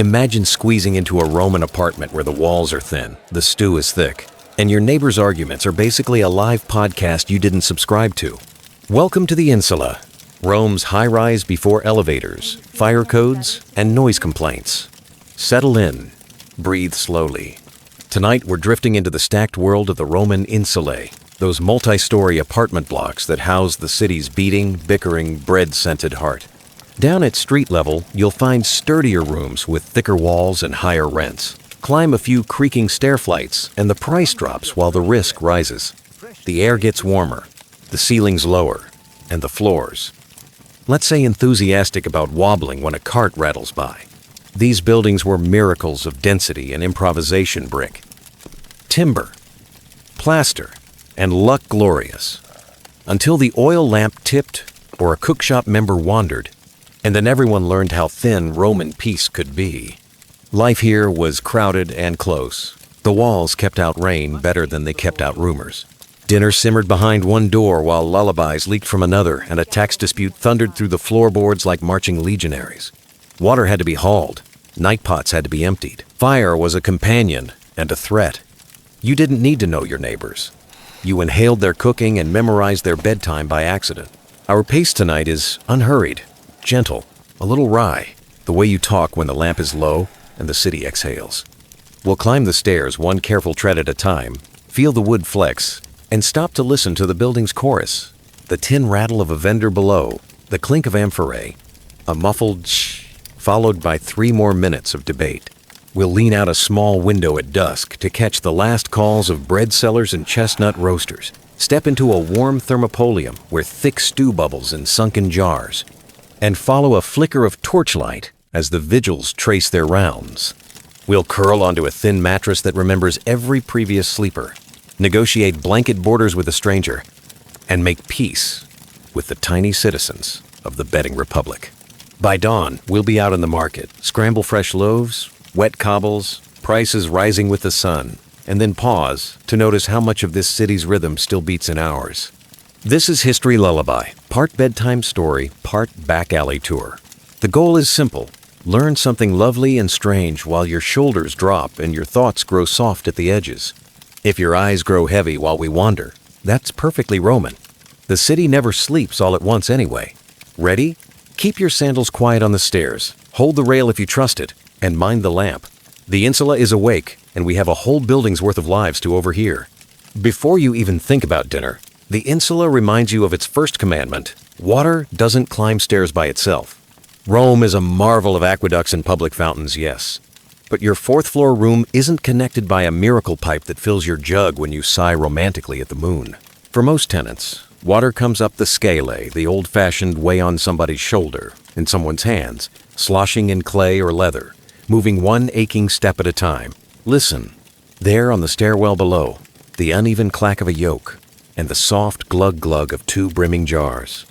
Imagine squeezing into a Roman apartment where the walls are thin, the stew is thick, and your neighbor's arguments are basically a live podcast you didn't subscribe to. Welcome to the Insula, Rome's high-rise before elevators, fire codes, and noise complaints. Settle in. Breathe slowly. Tonight we're drifting into the stacked world of the Roman Insulae, those multi-story apartment blocks that house the city's beating, bickering, bread-scented heart. Down at street level, you'll find sturdier rooms with thicker walls and higher rents. Climb a few creaking stair flights, and the price drops while the risk rises. The air gets warmer, the ceilings lower, and the floors. Let's say enthusiastic about wobbling when a cart rattles by. These buildings were miracles of density and improvisation brick. Timber, plaster, and luck glorious. Until the oil lamp tipped or a cookshop member wandered, and then everyone learned how thin Roman peace could be. Life here was crowded and close. The walls kept out rain better than they kept out rumors. Dinner simmered behind one door while lullabies leaked from another, and a tax dispute thundered through the floorboards like marching legionaries. Water had to be hauled. Night pots had to be emptied. Fire was a companion and a threat. You didn't need to know your neighbors. You inhaled their cooking and memorized their bedtime by accident. Our pace tonight is unhurried, gentle, a little wry, the way you talk when the lamp is low and the city exhales. We'll climb the stairs one careful tread at a time, feel the wood flex, and stop to listen to the building's chorus, the tin rattle of a vendor below, the clink of amphorae, a muffled shh, followed by 3 more minutes of debate. We'll lean out a small window at dusk to catch the last calls of bread sellers and chestnut roasters, step into a warm thermopolium where thick stew bubbles in sunken jars, and follow a flicker of torchlight as the vigils trace their rounds. We'll curl onto a thin mattress that remembers every previous sleeper, negotiate blanket borders with a stranger, and make peace with the tiny citizens of the betting republic. By dawn, we'll be out in the market, scramble fresh loaves, wet cobbles, prices rising with the sun, and then pause to notice how much of this city's rhythm still beats in ours. This is History Lullaby, part bedtime story, part back alley tour. The goal is simple. Learn something lovely and strange while your shoulders drop and your thoughts grow soft at the edges. If your eyes grow heavy while we wander, that's perfectly Roman. The city never sleeps all at once anyway. Ready? Keep your sandals quiet on the stairs, hold the rail if you trust it, and mind the lamp. The Insula is awake, and we have a whole building's worth of lives to overhear. Before you even think about dinner, the Insula reminds you of its first commandment: water doesn't climb stairs by itself. Rome is a marvel of aqueducts and public fountains, yes. But your 4th floor room isn't connected by a miracle pipe that fills your jug when you sigh romantically at the moon. For most tenants, water comes up the scale, the old-fashioned way on somebody's shoulder, in someone's hands, sloshing in clay or leather, moving one aching step at a time. Listen, there on the stairwell below, the uneven clack of a yoke, and the soft glug-glug of 2 brimming jars.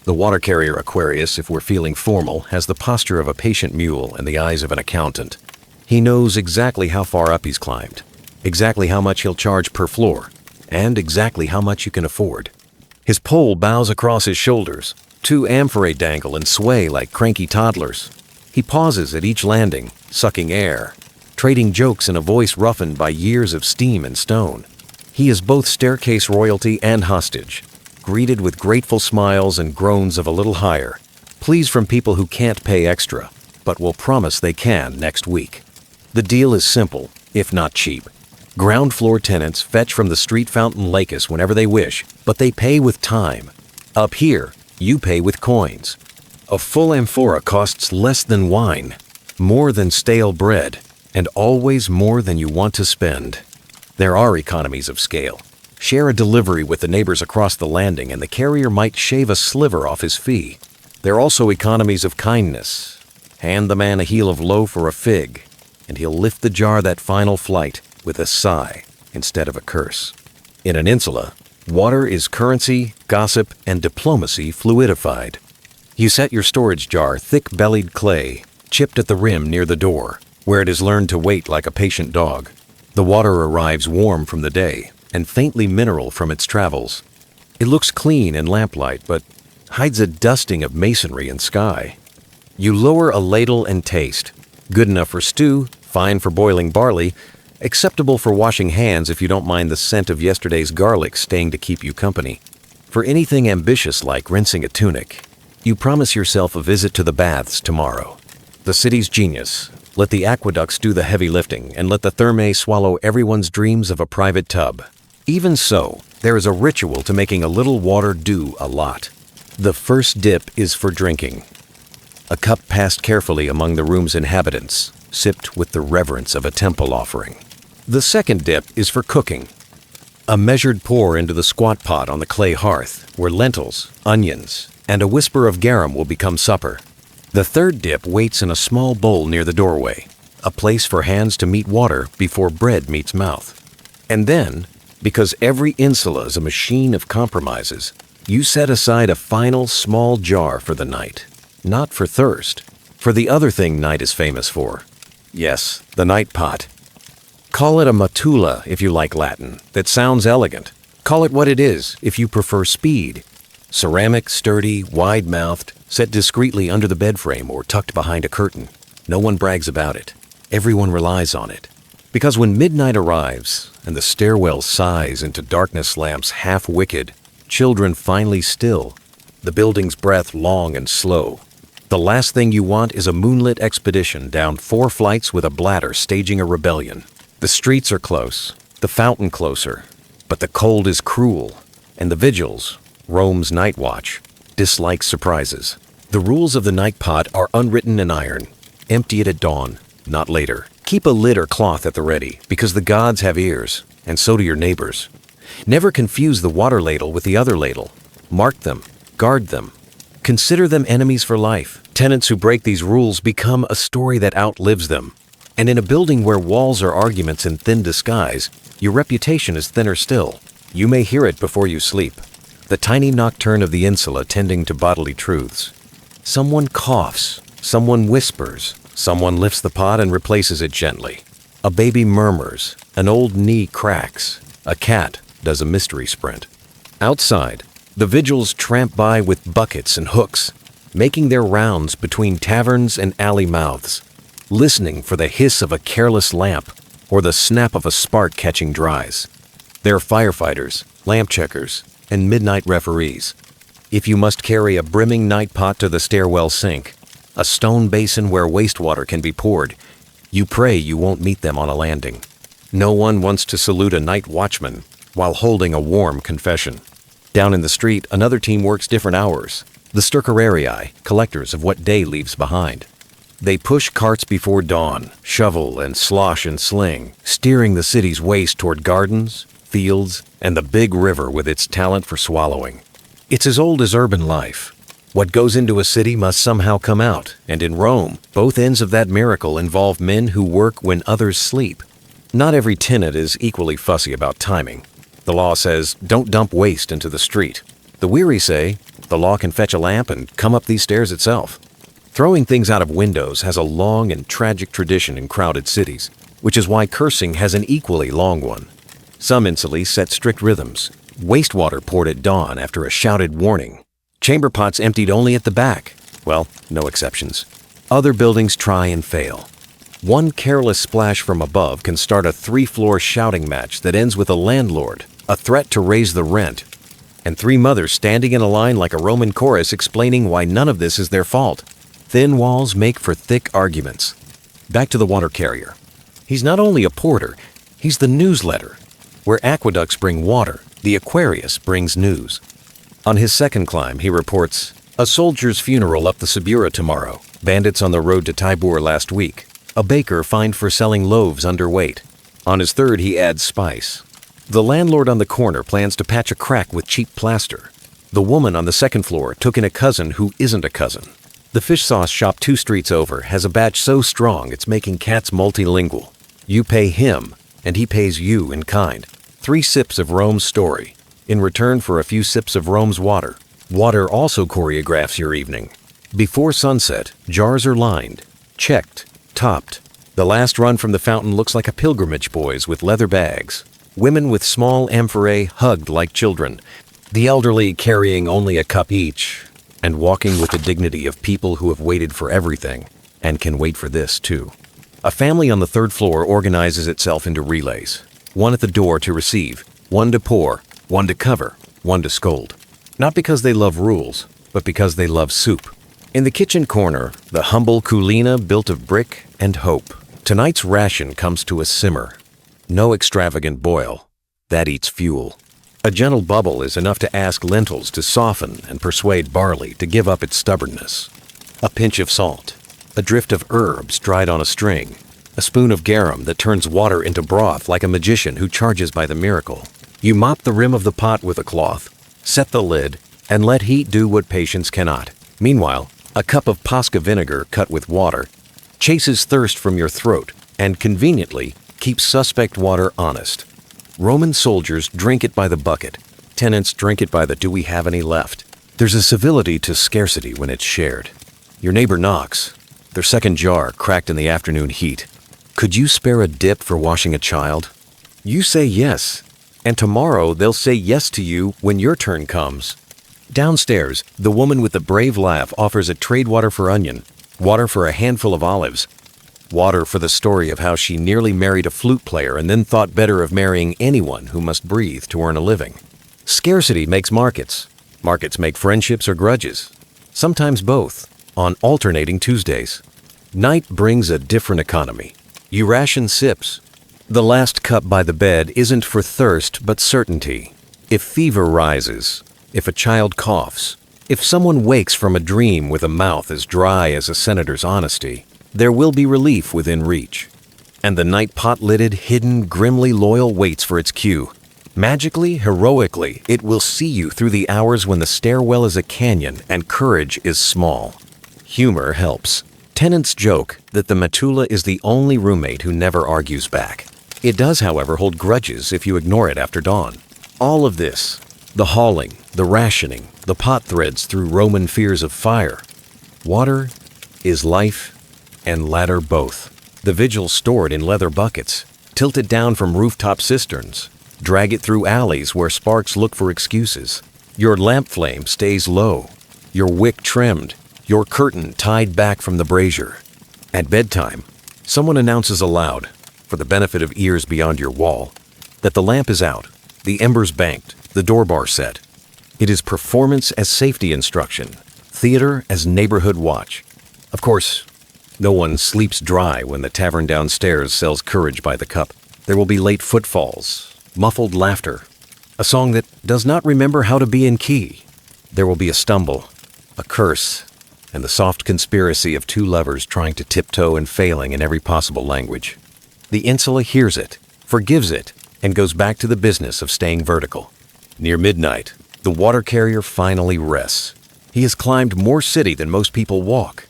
The water carrier Aquarius, if we're feeling formal, has the posture of a patient mule and the eyes of an accountant. He knows exactly how far up he's climbed, exactly how much he'll charge per floor, and exactly how much you can afford. His pole bows across his shoulders. 2 amphorae dangle and sway like cranky toddlers. He pauses at each landing, sucking air, trading jokes in a voice roughened by years of steam and stone. He is both staircase royalty and hostage, greeted with grateful smiles and groans of a little higher, pleas from people who can't pay extra, but will promise they can next week. The deal is simple, if not cheap. Ground floor tenants fetch from the street fountain Lacus whenever they wish, but they pay with time. Up here, you pay with coins. A full amphora costs less than wine, more than stale bread, and always more than you want to spend. There are economies of scale. Share a delivery with the neighbors across the landing and the carrier might shave a sliver off his fee. There are also economies of kindness. Hand the man a heel of loaf or a fig, and he'll lift the jar that final flight with a sigh instead of a curse. In an insula, water is currency, gossip, and diplomacy fluidified. You set your storage jar thick-bellied clay, chipped at the rim near the door, where it has learned to wait like a patient dog. The water arrives warm from the day and faintly mineral from its travels. It looks clean in lamplight, but hides a dusting of masonry and sky. You lower a ladle and taste. Good enough for stew, fine for boiling barley, acceptable for washing hands if you don't mind the scent of yesterday's garlic staying to keep you company. For anything ambitious like rinsing a tunic, you promise yourself a visit to the baths tomorrow. The city's genius. Let the aqueducts do the heavy lifting and let the thermae swallow everyone's dreams of a private tub. Even so, there is a ritual to making a little water do a lot. The first dip is for drinking. A cup passed carefully among the room's inhabitants, sipped with the reverence of a temple offering. The second dip is for cooking. A measured pour into the squat pot on the clay hearth, where lentils, onions, and a whisper of garum will become supper. The third dip waits in a small bowl near the doorway, a place for hands to meet water before bread meets mouth. And then, because every insula is a machine of compromises, you set aside a final small jar for the night. Not for thirst, for the other thing night is famous for. Yes, the night pot. Call it a matula if you like Latin. That sounds elegant. Call it what it is if you prefer speed. Ceramic, sturdy, wide-mouthed, set discreetly under the bed frame or tucked behind a curtain. No one brags about it. Everyone relies on it. Because when midnight arrives and the stairwell sighs into darkness lamps half-wicked, children finally still, the building's breath long and slow, the last thing you want is a moonlit expedition down 4 flights with a bladder staging a rebellion. The streets are close, the fountain closer, but the cold is cruel, and the vigils, Rome's night watch, dislike surprises. The rules of the night pot are unwritten in iron. Empty it at dawn, not later. Keep a lid or cloth at the ready, because the gods have ears, and so do your neighbors. Never confuse the water ladle with the other ladle. Mark them, guard them. Consider them enemies for life. Tenants who break these rules become a story that outlives them. And in a building where walls are arguments in thin disguise, your reputation is thinner still. You may hear it before you sleep. The tiny nocturne of the insula tending to bodily truths. Someone coughs, someone whispers, someone lifts the pot and replaces it gently. A baby murmurs, an old knee cracks, a cat does a mystery sprint. Outside, the vigils tramp by with buckets and hooks, making their rounds between taverns and alley mouths, listening for the hiss of a careless lamp or the snap of a spark catching dries. They're firefighters, lamp checkers, and midnight referees. If you must carry a brimming night pot to the stairwell sink, a stone basin where wastewater can be poured, you pray you won't meet them on a landing. No one wants to salute a night watchman while holding a warm confession. Down in the street, another team works different hours. The stercorarii, collectors of what day leaves behind. They push carts before dawn, shovel and slosh and sling, steering the city's waste toward gardens, fields, and the big river with its talent for swallowing. It's as old as urban life. What goes into a city must somehow come out, and in Rome, both ends of that miracle involve men who work when others sleep. Not every tenant is equally fussy about timing. The law says, don't dump waste into the street. The weary say, the law can fetch a lamp and come up these stairs itself. Throwing things out of windows has a long and tragic tradition in crowded cities, which is why cursing has an equally long one. Some insulae set strict rhythms. Wastewater poured at dawn after a shouted warning. Chamber pots emptied only at the back. Well, no exceptions. Other buildings try and fail. One careless splash from above can start a 3-floor shouting match that ends with a landlord, a threat to raise the rent, and 3 mothers standing in a line like a Roman chorus explaining why none of this is their fault. Thin walls make for thick arguments. Back to the water carrier. He's not only a porter, he's the newsletter. Where aqueducts bring water, the Aquarius brings news. On his second climb, he reports, a soldier's funeral up the Subura tomorrow, bandits on the road to Tibur last week, a baker fined for selling loaves underweight. On his third, he adds spice. The landlord on the corner plans to patch a crack with cheap plaster. The woman on the second floor took in a cousin who isn't a cousin. The fish sauce shop 2 streets over has a batch so strong it's making cats multilingual. You pay him, and he pays you in kind. 3 sips of Rome's story, in return for a few sips of Rome's water. Water also choreographs your evening. Before sunset, jars are lined, checked, topped. The last run from the fountain looks like a pilgrimage boys with leather bags. Women with small amphorae hugged like children. The elderly carrying only a cup each, and walking with the dignity of people who have waited for everything, and can wait for this too. A family on the third floor organizes itself into relays. One at the door to receive, one to pour, one to cover, one to scold. Not because they love rules, but because they love soup. In the kitchen corner, the humble kulina built of brick and hope. Tonight's ration comes to a simmer. No extravagant boil. That eats fuel. A gentle bubble is enough to ask lentils to soften and persuade barley to give up its stubbornness. A pinch of salt. A drift of herbs dried on a string. A spoon of garum that turns water into broth like a magician who charges by the miracle. You mop the rim of the pot with a cloth, set the lid, and let heat do what patience cannot. Meanwhile, a cup of Pasca vinegar cut with water chases thirst from your throat and conveniently keeps suspect water honest. Roman soldiers drink it by the bucket. Tenants drink it by the "do we have any left?" There's a civility to scarcity when it's shared. Your neighbor knocks, their second jar cracked in the afternoon heat. Could you spare a dip for washing a child? You say yes, and tomorrow they'll say yes to you when your turn comes. Downstairs, the woman with the brave laugh offers a trade water for onion, water for a handful of olives, water for the story of how she nearly married a flute player and then thought better of marrying anyone who must breathe to earn a living. Scarcity makes markets. Markets make friendships or grudges. Sometimes both, on alternating Tuesdays. Night brings a different economy. You ration sips. The last cup by the bed isn't for thirst but certainty. If fever rises, if a child coughs, if someone wakes from a dream with a mouth as dry as a senator's honesty, there will be relief within reach. And the night pot-lidded, hidden, grimly loyal waits for its cue. Magically, heroically, it will see you through the hours when the stairwell is a canyon and courage is small. Humor helps. Tenants joke that the Matula is the only roommate who never argues back. It does, however, hold grudges if you ignore it after dawn. All of this, the hauling, the rationing, the pot threads through Roman fears of fire. Water is life and ladder both. The vigil stored in leather buckets, tilt it down from rooftop cisterns, drag it through alleys where sparks look for excuses. Your lamp flame stays low, your wick trimmed, your curtain tied back from the brazier. At bedtime, someone announces aloud, for the benefit of ears beyond your wall, that the lamp is out, the embers banked, the door bar set. It is performance as safety instruction, theater as neighborhood watch. Of course, no one sleeps dry when the tavern downstairs sells courage by the cup. There will be late footfalls, muffled laughter, a song that does not remember how to be in key. There will be a stumble, a curse, and the soft conspiracy of two lovers trying to tiptoe and failing in every possible language. The Insula hears it, forgives it, and goes back to the business of staying vertical. Near midnight, the water carrier finally rests. He has climbed more city than most people walk.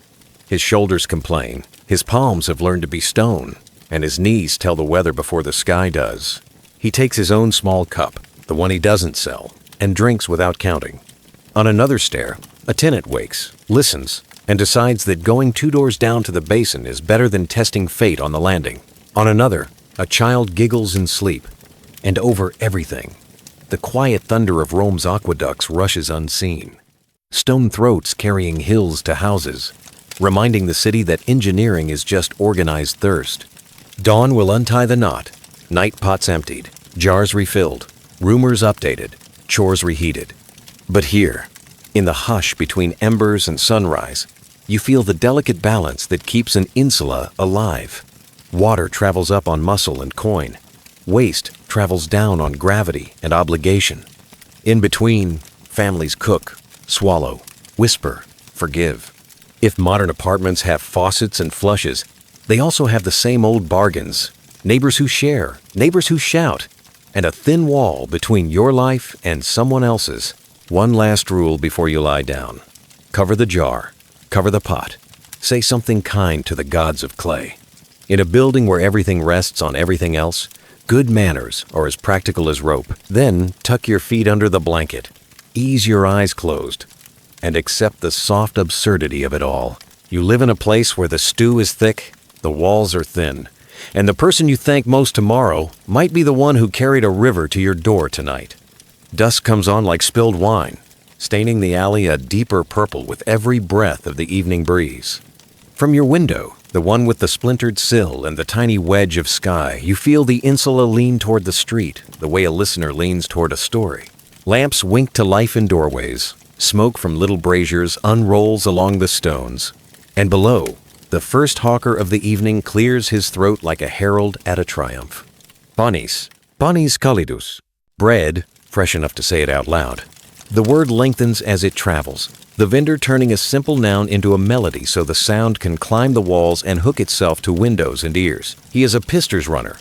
His shoulders complain, his palms have learned to be stone, and his knees tell the weather before the sky does. He takes his own small cup, the one he doesn't sell, and drinks without counting. On another stair, a tenant wakes, listens, and decides that going 2 doors down to the basin is better than testing fate on the landing. On another, a child giggles in sleep. And over everything, the quiet thunder of Rome's aqueducts rushes unseen. Stone throats carrying hills to houses, reminding the city that engineering is just organized thirst. Dawn will untie the knot, night pots emptied, jars refilled, rumors updated, chores reheated. But here, in the hush between embers and sunrise, you feel the delicate balance that keeps an insula alive. Water travels up on muscle and coin. Waste travels down on gravity and obligation. In between, families cook, swallow, whisper, forgive. If modern apartments have faucets and flushes, they also have the same old bargains. Neighbors who share, neighbors who shout, and a thin wall between your life and someone else's. One last rule before you lie down. Cover the jar, cover the pot. Say something kind to the gods of clay. In a building where everything rests on everything else, good manners are as practical as rope. Then tuck your feet under the blanket, ease your eyes closed, and accept the soft absurdity of it all. You live in a place where the stew is thick, the walls are thin, and the person you thank most tomorrow might be the one who carried a river to your door tonight. Dusk comes on like spilled wine, staining the alley a deeper purple with every breath of the evening breeze. From your window, The one with the splintered sill and the tiny wedge of sky. You feel the Insula lean toward the street, the way a listener leans toward a story. Lamps wink to life in doorways. Smoke from little braziers unrolls along the stones. And below, the first hawker of the evening clears his throat like a herald at a triumph. Panis kalidus. Bread, fresh enough to say it out loud. The word lengthens as it travels, the vendor turning a simple noun into a melody so the sound can climb the walls and hook itself to windows and ears. He is a pister's runner,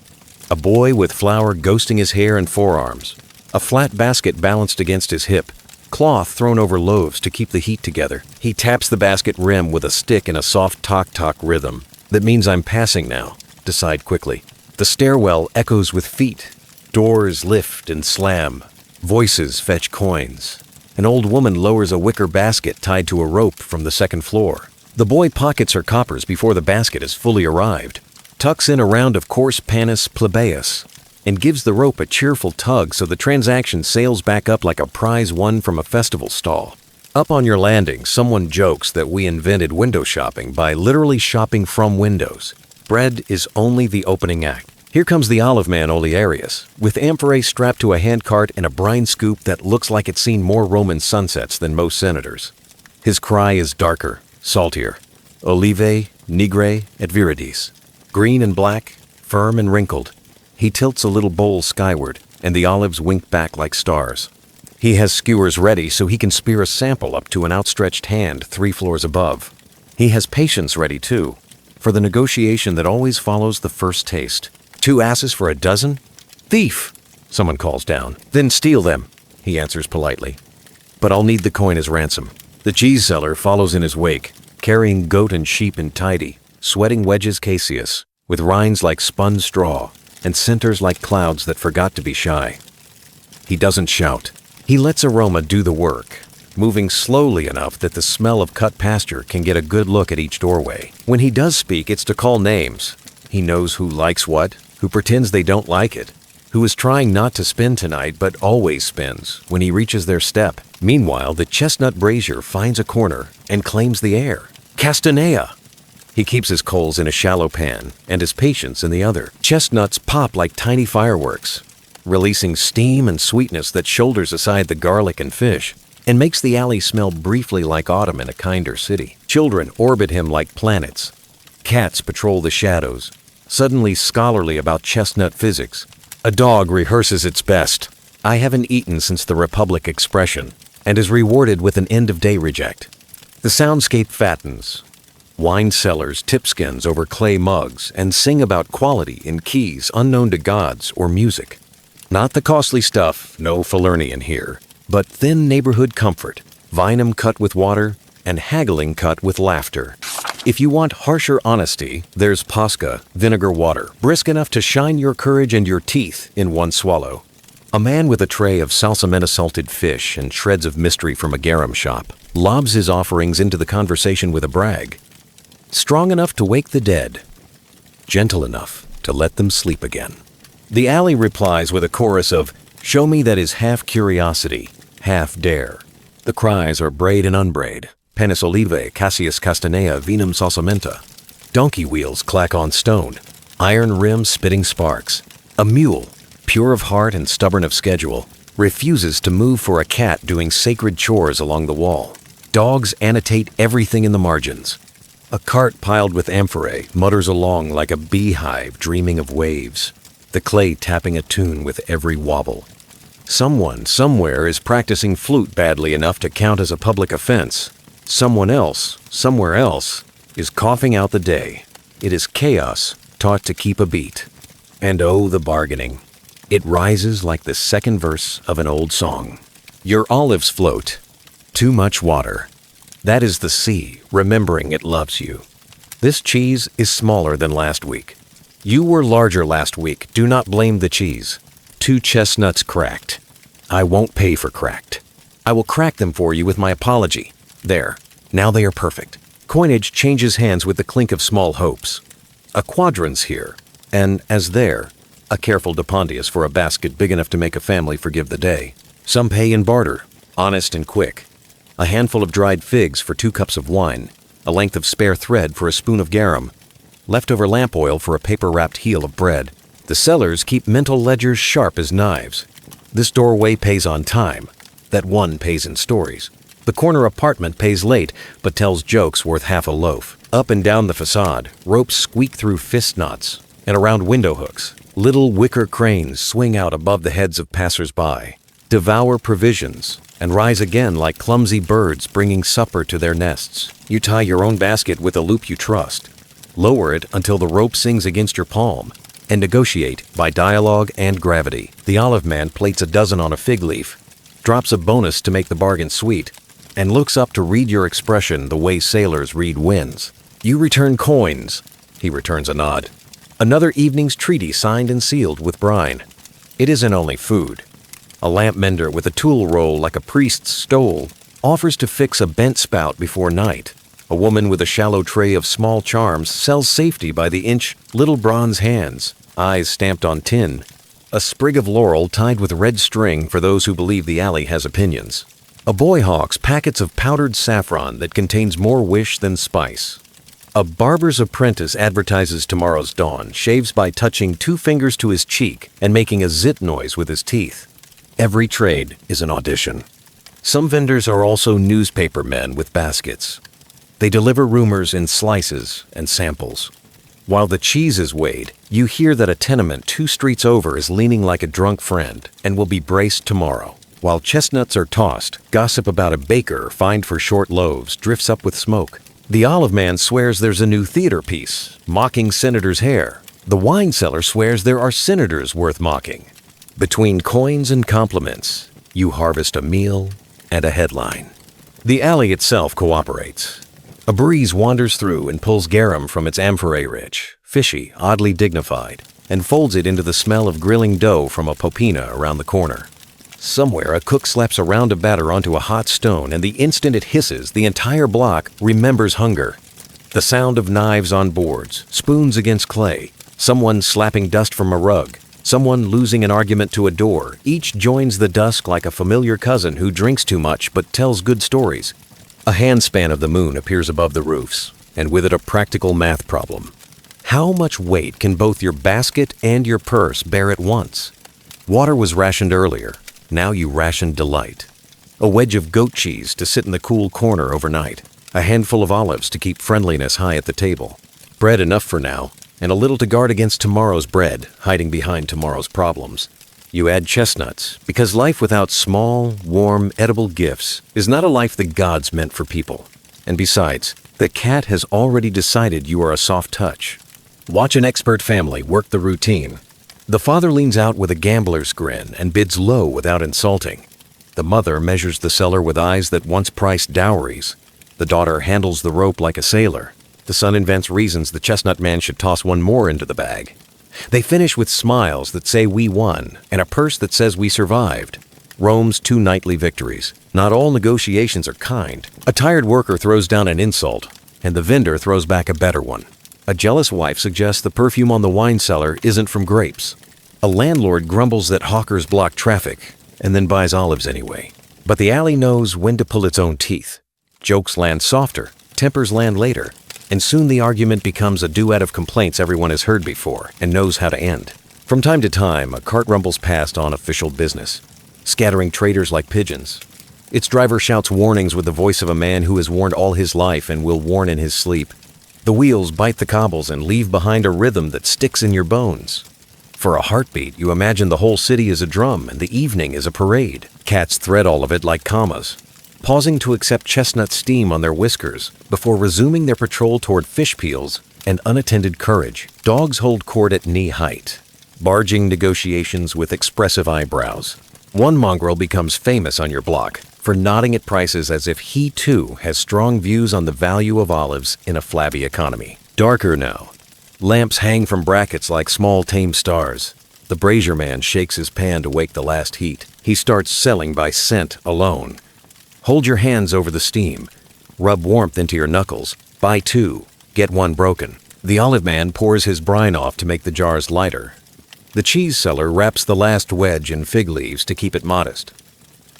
a boy with flour ghosting his hair and forearms, a flat basket balanced against his hip, cloth thrown over loaves to keep the heat together. He taps the basket rim with a stick in a soft tock-tock rhythm. That means I'm passing now. Decide quickly. The stairwell echoes with feet. Doors lift and slam. Voices fetch coins. An old woman lowers a wicker basket tied to a rope from the second floor. The boy pockets her coppers before the basket has fully arrived, tucks in a round of coarse panis plebeius, and gives the rope a cheerful tug so the transaction sails back up like a prize won from a festival stall. Up on your landing, someone jokes that we invented window shopping by literally shopping from windows. Bread is only the opening act. Here comes the olive man Olearius, with amphorae strapped to a handcart and a brine scoop that looks like it's seen more Roman sunsets than most senators. His cry is darker, saltier. Olivae, nigre, et viridis. Green and black, firm and wrinkled. He tilts a little bowl skyward, and the olives wink back like stars. He has skewers ready so he can spear a sample up to an outstretched hand 3 floors above. He has patience ready, too, for the negotiation that always follows the first taste. 2 asses for a dozen? Thief, someone calls down. Then steal them, he answers politely. But I'll need the coin as ransom. The cheese seller follows in his wake, carrying goat and sheep in tidy, sweating wedges caseus, with rinds like spun straw, and centers like clouds that forgot to be shy. He doesn't shout. He lets aroma do the work, moving slowly enough that the smell of cut pasture can get a good look at each doorway. When he does speak, it's to call names. He knows who likes what, who pretends they don't like it, who is trying not to spin tonight but always spins when he reaches their step. Meanwhile, the chestnut brazier finds a corner and claims the air. Castanea! He keeps his coals in a shallow pan and his patience in the other. Chestnuts pop like tiny fireworks, releasing steam and sweetness that shoulders aside the garlic and fish and makes the alley smell briefly like autumn in a kinder city. Children orbit him like planets. Cats patrol the shadows, suddenly scholarly about chestnut physics. A dog rehearses its best. I haven't eaten since the Republic expression, and is rewarded with an end-of-day reject. The soundscape fattens. Wine cellars tip skins over clay mugs and sing about quality in keys unknown to gods or music. Not the costly stuff, no Falernian here, but thin neighborhood comfort, vinum cut with water, and haggling cut with laughter. If you want harsher honesty, there's Posca, vinegar water, brisk enough to shine your courage and your teeth in one swallow. A man with a tray of salsamenta salted fish and shreds of mystery from a garum shop lobs his offerings into the conversation with a brag. Strong enough to wake the dead, gentle enough to let them sleep again. The alley replies with a chorus of, "Show me that is half curiosity, half dare." The cries are braid and unbraid. Penis olivae, Cassius castanea, vinum salsamenta. Donkey wheels clack on stone, iron rims spitting sparks. A mule, pure of heart and stubborn of schedule, refuses to move for a cat doing sacred chores along the wall. Dogs annotate everything in the margins. A cart piled with amphorae mutters along like a beehive dreaming of waves, the clay tapping a tune with every wobble. Someone somewhere is practicing flute badly enough to count as a public offense. Someone else, somewhere else, is coughing out the day. It is chaos taught to keep a beat. And oh, the bargaining. It rises like the second verse of an old song. Your olives float. Too much water. That is the sea, remembering it loves you. This cheese is smaller than last week. You were larger last week. Do not blame the cheese. 2 chestnuts cracked. I won't pay for cracked. I will crack them for you with my apology. There. Now they are perfect. Coinage changes hands with the clink of small hopes. A quadrans here, and as there, a careful depondius for a basket big enough to make a family forgive the day. Some pay in barter, honest and quick. A handful of dried figs for 2 cups of wine, a length of spare thread for a spoon of garum, leftover lamp oil for a paper-wrapped heel of bread. The sellers keep mental ledgers sharp as knives. This doorway pays on time. That one pays in stories. The corner apartment pays late, but tells jokes worth half a loaf. Up and down the facade, ropes squeak through fist knots, and around window hooks, little wicker cranes swing out above the heads of passers-by, devour provisions, and rise again like clumsy birds bringing supper to their nests. You tie your own basket with a loop you trust, lower it until the rope sings against your palm, and negotiate by dialogue and gravity. The olive man plates a dozen on a fig leaf, drops a bonus to make the bargain sweet, and looks up to read your expression the way sailors read winds. You return coins. He returns a nod. Another evening's treaty signed and sealed with brine. It isn't only food. A lamp mender with a tool roll like a priest's stole offers to fix a bent spout before night. A woman with a shallow tray of small charms sells safety by the inch, little bronze hands, eyes stamped on tin. A sprig of laurel tied with red string for those who believe the alley has opinions. A boy hawks packets of powdered saffron that contains more wish than spice. A barber's apprentice advertises tomorrow's dawn, shaves by touching 2 fingers to his cheek and making a zit noise with his teeth. Every trade is an audition. Some vendors are also newspaper men with baskets. They deliver rumors in slices and samples. While the cheese is weighed, you hear that a tenement 2 streets over is leaning like a drunk friend and will be braced tomorrow. While chestnuts are tossed, gossip about a baker fined for short loaves drifts up with smoke. The olive man swears there's a new theater piece, mocking senators' hair. The wine seller swears there are senators worth mocking. Between coins and compliments, you harvest a meal and a headline. The alley itself cooperates. A breeze wanders through and pulls garum from its amphorae-rich, fishy, oddly dignified, and folds it into the smell of grilling dough from a popina around the corner. Somewhere, a cook slaps a round of batter onto a hot stone, and the instant it hisses, the entire block remembers hunger. The sound of knives on boards, spoons against clay, someone slapping dust from a rug, someone losing an argument to a door, each joins the dusk like a familiar cousin who drinks too much but tells good stories. A handspan of the moon appears above the roofs, and with it a practical math problem. How much weight can both your basket and your purse bear at once? Water was rationed earlier. Now you ration delight. A wedge of goat cheese to sit in the cool corner overnight. A handful of olives to keep friendliness high at the table. Bread enough for now, and a little to guard against tomorrow's bread, hiding behind tomorrow's problems. You add chestnuts, because life without small, warm, edible gifts is not a life the gods meant for people. And besides, the cat has already decided you are a soft touch. Watch an expert family work the routine. The father leans out with a gambler's grin and bids low without insulting. The mother measures the seller with eyes that once priced dowries. The daughter handles the rope like a sailor. The son invents reasons the chestnut man should toss one more into the bag. They finish with smiles that say we won and a purse that says we survived. Rome's 2 nightly victories. Not all negotiations are kind. A tired worker throws down an insult, and the vendor throws back a better one. A jealous wife suggests the perfume on the wine cellar isn't from grapes. A landlord grumbles that hawkers block traffic and then buys olives anyway. But the alley knows when to pull its own teeth. Jokes land softer, tempers land later, and soon the argument becomes a duet of complaints everyone has heard before and knows how to end. From time to time, a cart rumbles past on official business, scattering traders like pigeons. Its driver shouts warnings with the voice of a man who has warned all his life and will warn in his sleep. The wheels bite the cobbles and leave behind a rhythm that sticks in your bones. For a heartbeat, you imagine the whole city is a drum and the evening is a parade. Cats thread all of it like commas, pausing to accept chestnut steam on their whiskers before resuming their patrol toward fish peels and unattended courage. Dogs hold court at knee height, barging negotiations with expressive eyebrows. One mongrel becomes famous on your block for nodding at prices as if he too has strong views on the value of olives in a flabby economy. Darker now. Lamps hang from brackets like small tame stars. The brazier man shakes his pan to wake the last heat. He starts selling by scent alone. Hold your hands over the steam. Rub warmth into your knuckles. Buy 2, get 1 broken. The olive man pours his brine off to make the jars lighter. The cheese seller wraps the last wedge in fig leaves to keep it modest.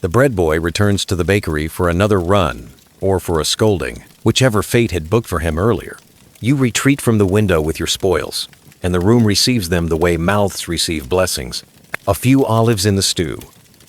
The bread boy returns to the bakery for another run, or for a scolding, whichever fate had booked for him earlier. You retreat from the window with your spoils, and the room receives them the way mouths receive blessings. A few olives in the stew,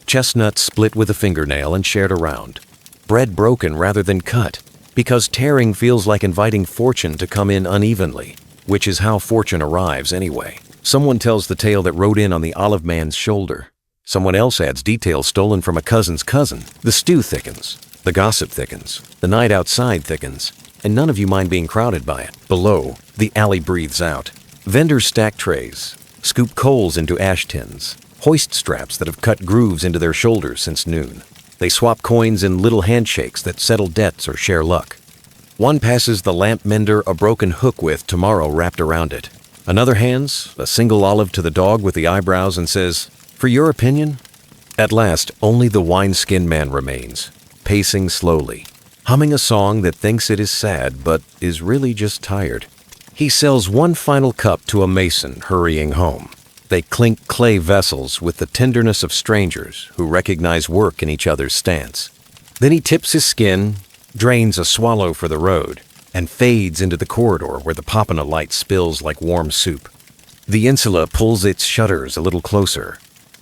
chestnuts split with a fingernail and shared around, bread broken rather than cut, because tearing feels like inviting fortune to come in unevenly, which is how fortune arrives anyway. Someone tells the tale that rode in on the olive man's shoulder. Someone else adds details stolen from a cousin's cousin. The stew thickens, the gossip thickens, the night outside thickens, and none of you mind being crowded by it. Below, the alley breathes out. Vendors stack trays, scoop coals into ash tins, hoist straps that have cut grooves into their shoulders since noon. They swap coins in little handshakes that settle debts or share luck. One passes the lamp mender a broken hook with tomorrow wrapped around it. Another hands a single olive to the dog with the eyebrows and says, "For your opinion?" At last, only the wine-skinned man remains, pacing slowly, humming a song that thinks it is sad but is really just tired. He sells one final cup to a mason hurrying home. They clink clay vessels with the tenderness of strangers who recognize work in each other's stance. Then he tips his skin, drains a swallow for the road, and fades into the corridor where the Papana light spills like warm soup. The Insula pulls its shutters a little closer.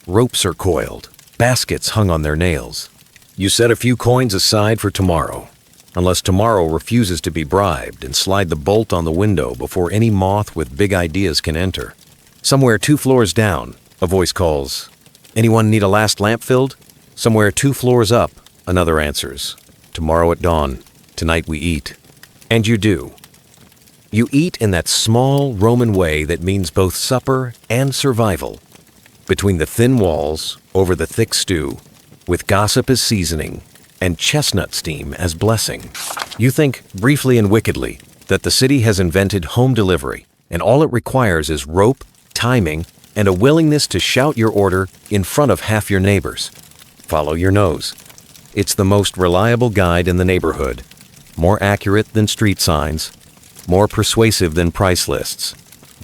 Ropes are coiled, baskets hung on their nails. You set a few coins aside for tomorrow, unless tomorrow refuses to be bribed, and slide the bolt on the window before any moth with big ideas can enter. Somewhere 2 floors down, a voice calls, "Anyone need a last lamp filled?" Somewhere 2 floors up, another answers, "Tomorrow at dawn, tonight we eat." And you do. You eat in that small Roman way that means both supper and survival. Between the thin walls, over the thick stew, with gossip as seasoning, and chestnut steam as blessing. You think, briefly and wickedly, that the city has invented home delivery, and all it requires is rope, timing, and a willingness to shout your order in front of half your neighbors. Follow your nose. It's the most reliable guide in the neighborhood, more accurate than street signs, more persuasive than price lists.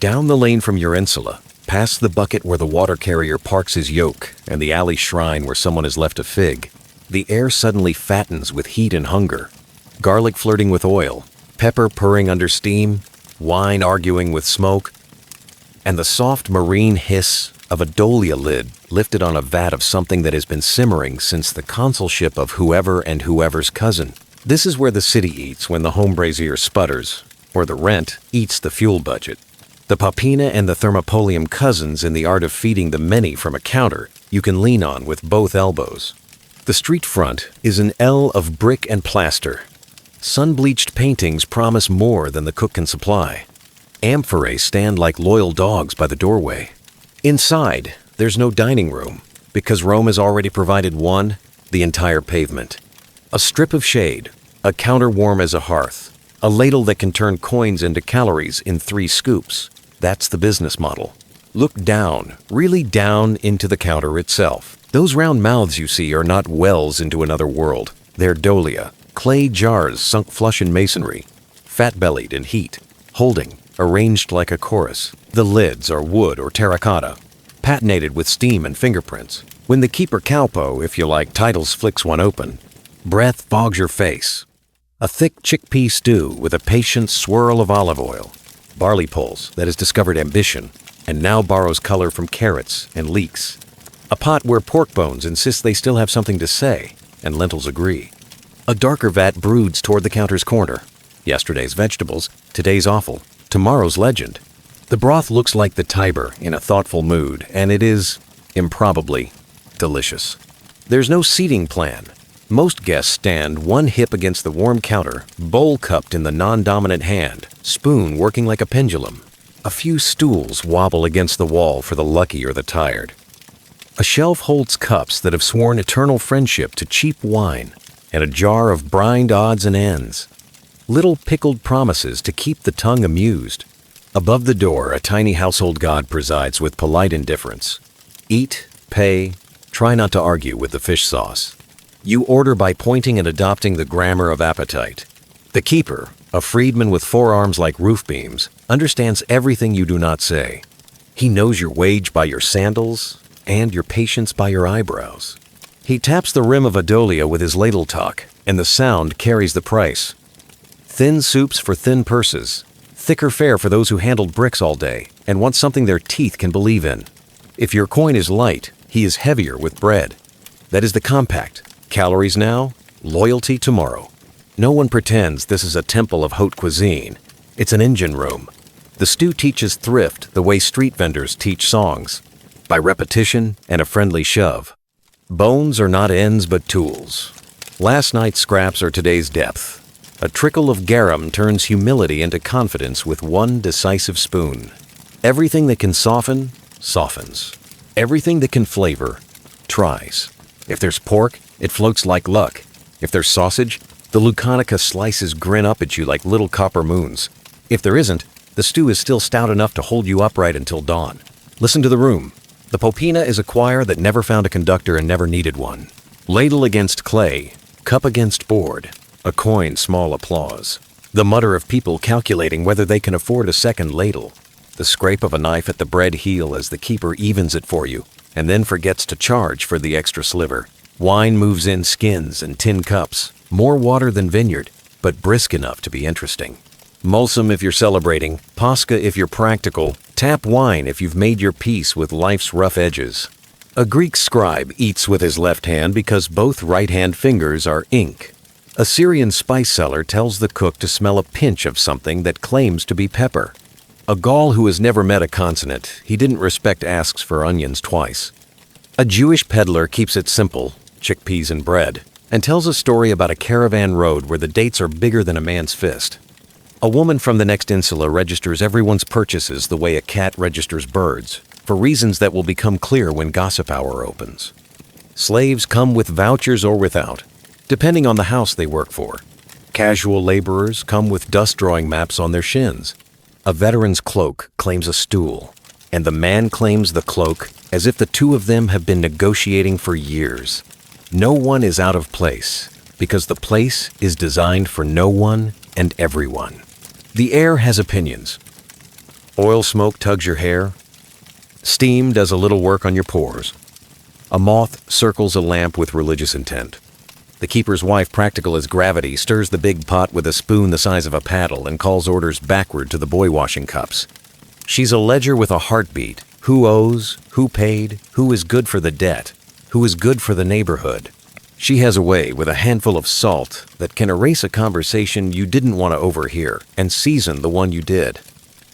Down the lane from your Insula, past the bucket where the water carrier parks his yoke and the alley shrine where someone has left a fig, the air suddenly fattens with heat and hunger. Garlic flirting with oil, pepper purring under steam, wine arguing with smoke, and the soft marine hiss of a dolia lid lifted on a vat of something that has been simmering since the consulship of whoever and whoever's cousin. This is where the city eats when the home brazier sputters, or the rent eats the fuel budget. The Papina and the Thermopolium cousins in the art of feeding the many from a counter you can lean on with both elbows. The street front is an L of brick and plaster. Sun-bleached paintings promise more than the cook can supply. Amphorae stand like loyal dogs by the doorway. Inside, there's no dining room, because Rome has already provided one, the entire pavement. A strip of shade, a counter warm as a hearth, a ladle that can turn coins into calories in 3 scoops. That's the business model. Look down, really down into the counter itself. Those round mouths you see are not wells into another world. They're dolia, clay jars sunk flush in masonry, fat-bellied in heat, holding, arranged like a chorus. The lids are wood or terracotta, patinated with steam and fingerprints. When the keeper Calpo, if you like, titles flicks one open, breath fogs your face. A thick chickpea stew with a patient swirl of olive oil, barley pulse that has discovered ambition and now borrows color from carrots and leeks. A pot where pork bones insist they still have something to say, and lentils agree. A darker vat broods toward the counter's corner. Yesterday's vegetables, today's offal, tomorrow's legend. The broth looks like the Tiber in a thoughtful mood, and it is, improbably, delicious. There's no seating plan. Most guests stand one hip against the warm counter, bowl cupped in the non-dominant hand, spoon working like a pendulum. A few stools wobble against the wall for the lucky or the tired. A shelf holds cups that have sworn eternal friendship to cheap wine, and a jar of brined odds and ends. Little pickled promises to keep the tongue amused. Above the door, a tiny household god presides with polite indifference. Eat, pay, try not to argue with the fish sauce. You order by pointing and adopting the grammar of appetite. The keeper, a freedman with forearms like roof beams, understands everything you do not say. He knows your wage by your sandals and your patience by your eyebrows. He taps the rim of a dolia with his ladle talk, and the sound carries the price. Thin soups for thin purses, Thicker fare for those who handled bricks all day and want something their teeth can believe in. If your coin is light, he is heavier with bread. That is the compact. Calories now, loyalty tomorrow. No one pretends this is a temple of haute cuisine. It's an engine room. The stew teaches thrift the way street vendors teach songs, by repetition and a friendly shove. Bones are not ends but tools. Last night's scraps are today's depth. A trickle of garum turns humility into confidence with one decisive spoon. Everything that can soften, softens. Everything that can flavor, tries. If there's pork, it floats like luck. If there's sausage, the Lucanica slices grin up at you like little copper moons. If there isn't, the stew is still stout enough to hold you upright until dawn. Listen to the room. The popina is a choir that never found a conductor and never needed one. Ladle against clay, cup against board, a coin small applause. The mutter of people calculating whether they can afford a second ladle. The scrape of a knife at the bread heel as the keeper evens it for you, and then forgets to charge for the extra sliver. Wine moves in skins and tin cups, more water than vineyard, but brisk enough to be interesting. Mulsum if you're celebrating, Pascha if you're practical, tap wine if you've made your peace with life's rough edges. A Greek scribe eats with his left hand because both right-hand fingers are ink. A Syrian spice seller tells the cook to smell a pinch of something that claims to be pepper. A Gaul who has never met a consonant, he didn't respect asks for onions twice. A Jewish peddler keeps it simple, chickpeas and bread, and tells a story about a caravan road where the dates are bigger than a man's fist. A woman from the next Insula registers everyone's purchases the way a cat registers birds, for reasons that will become clear when gossip hour opens. Slaves come with vouchers or without, depending on the house they work for. Casual laborers come with dust drawing maps on their shins. A veteran's cloak claims a stool, and the man claims the cloak as if the two of them have been negotiating for years. No one is out of place, because the place is designed for no one and everyone. The air has opinions. Oil smoke tugs your hair. Steam does a little work on your pores. A moth circles a lamp with religious intent. The keeper's wife, practical as gravity, stirs the big pot with a spoon the size of a paddle and calls orders backward to the boy washing cups. She's a ledger with a heartbeat. Who owes, who paid, who is good for the debt, who is good for the neighborhood. She has a way with a handful of salt that can erase a conversation you didn't want to overhear and season the one you did.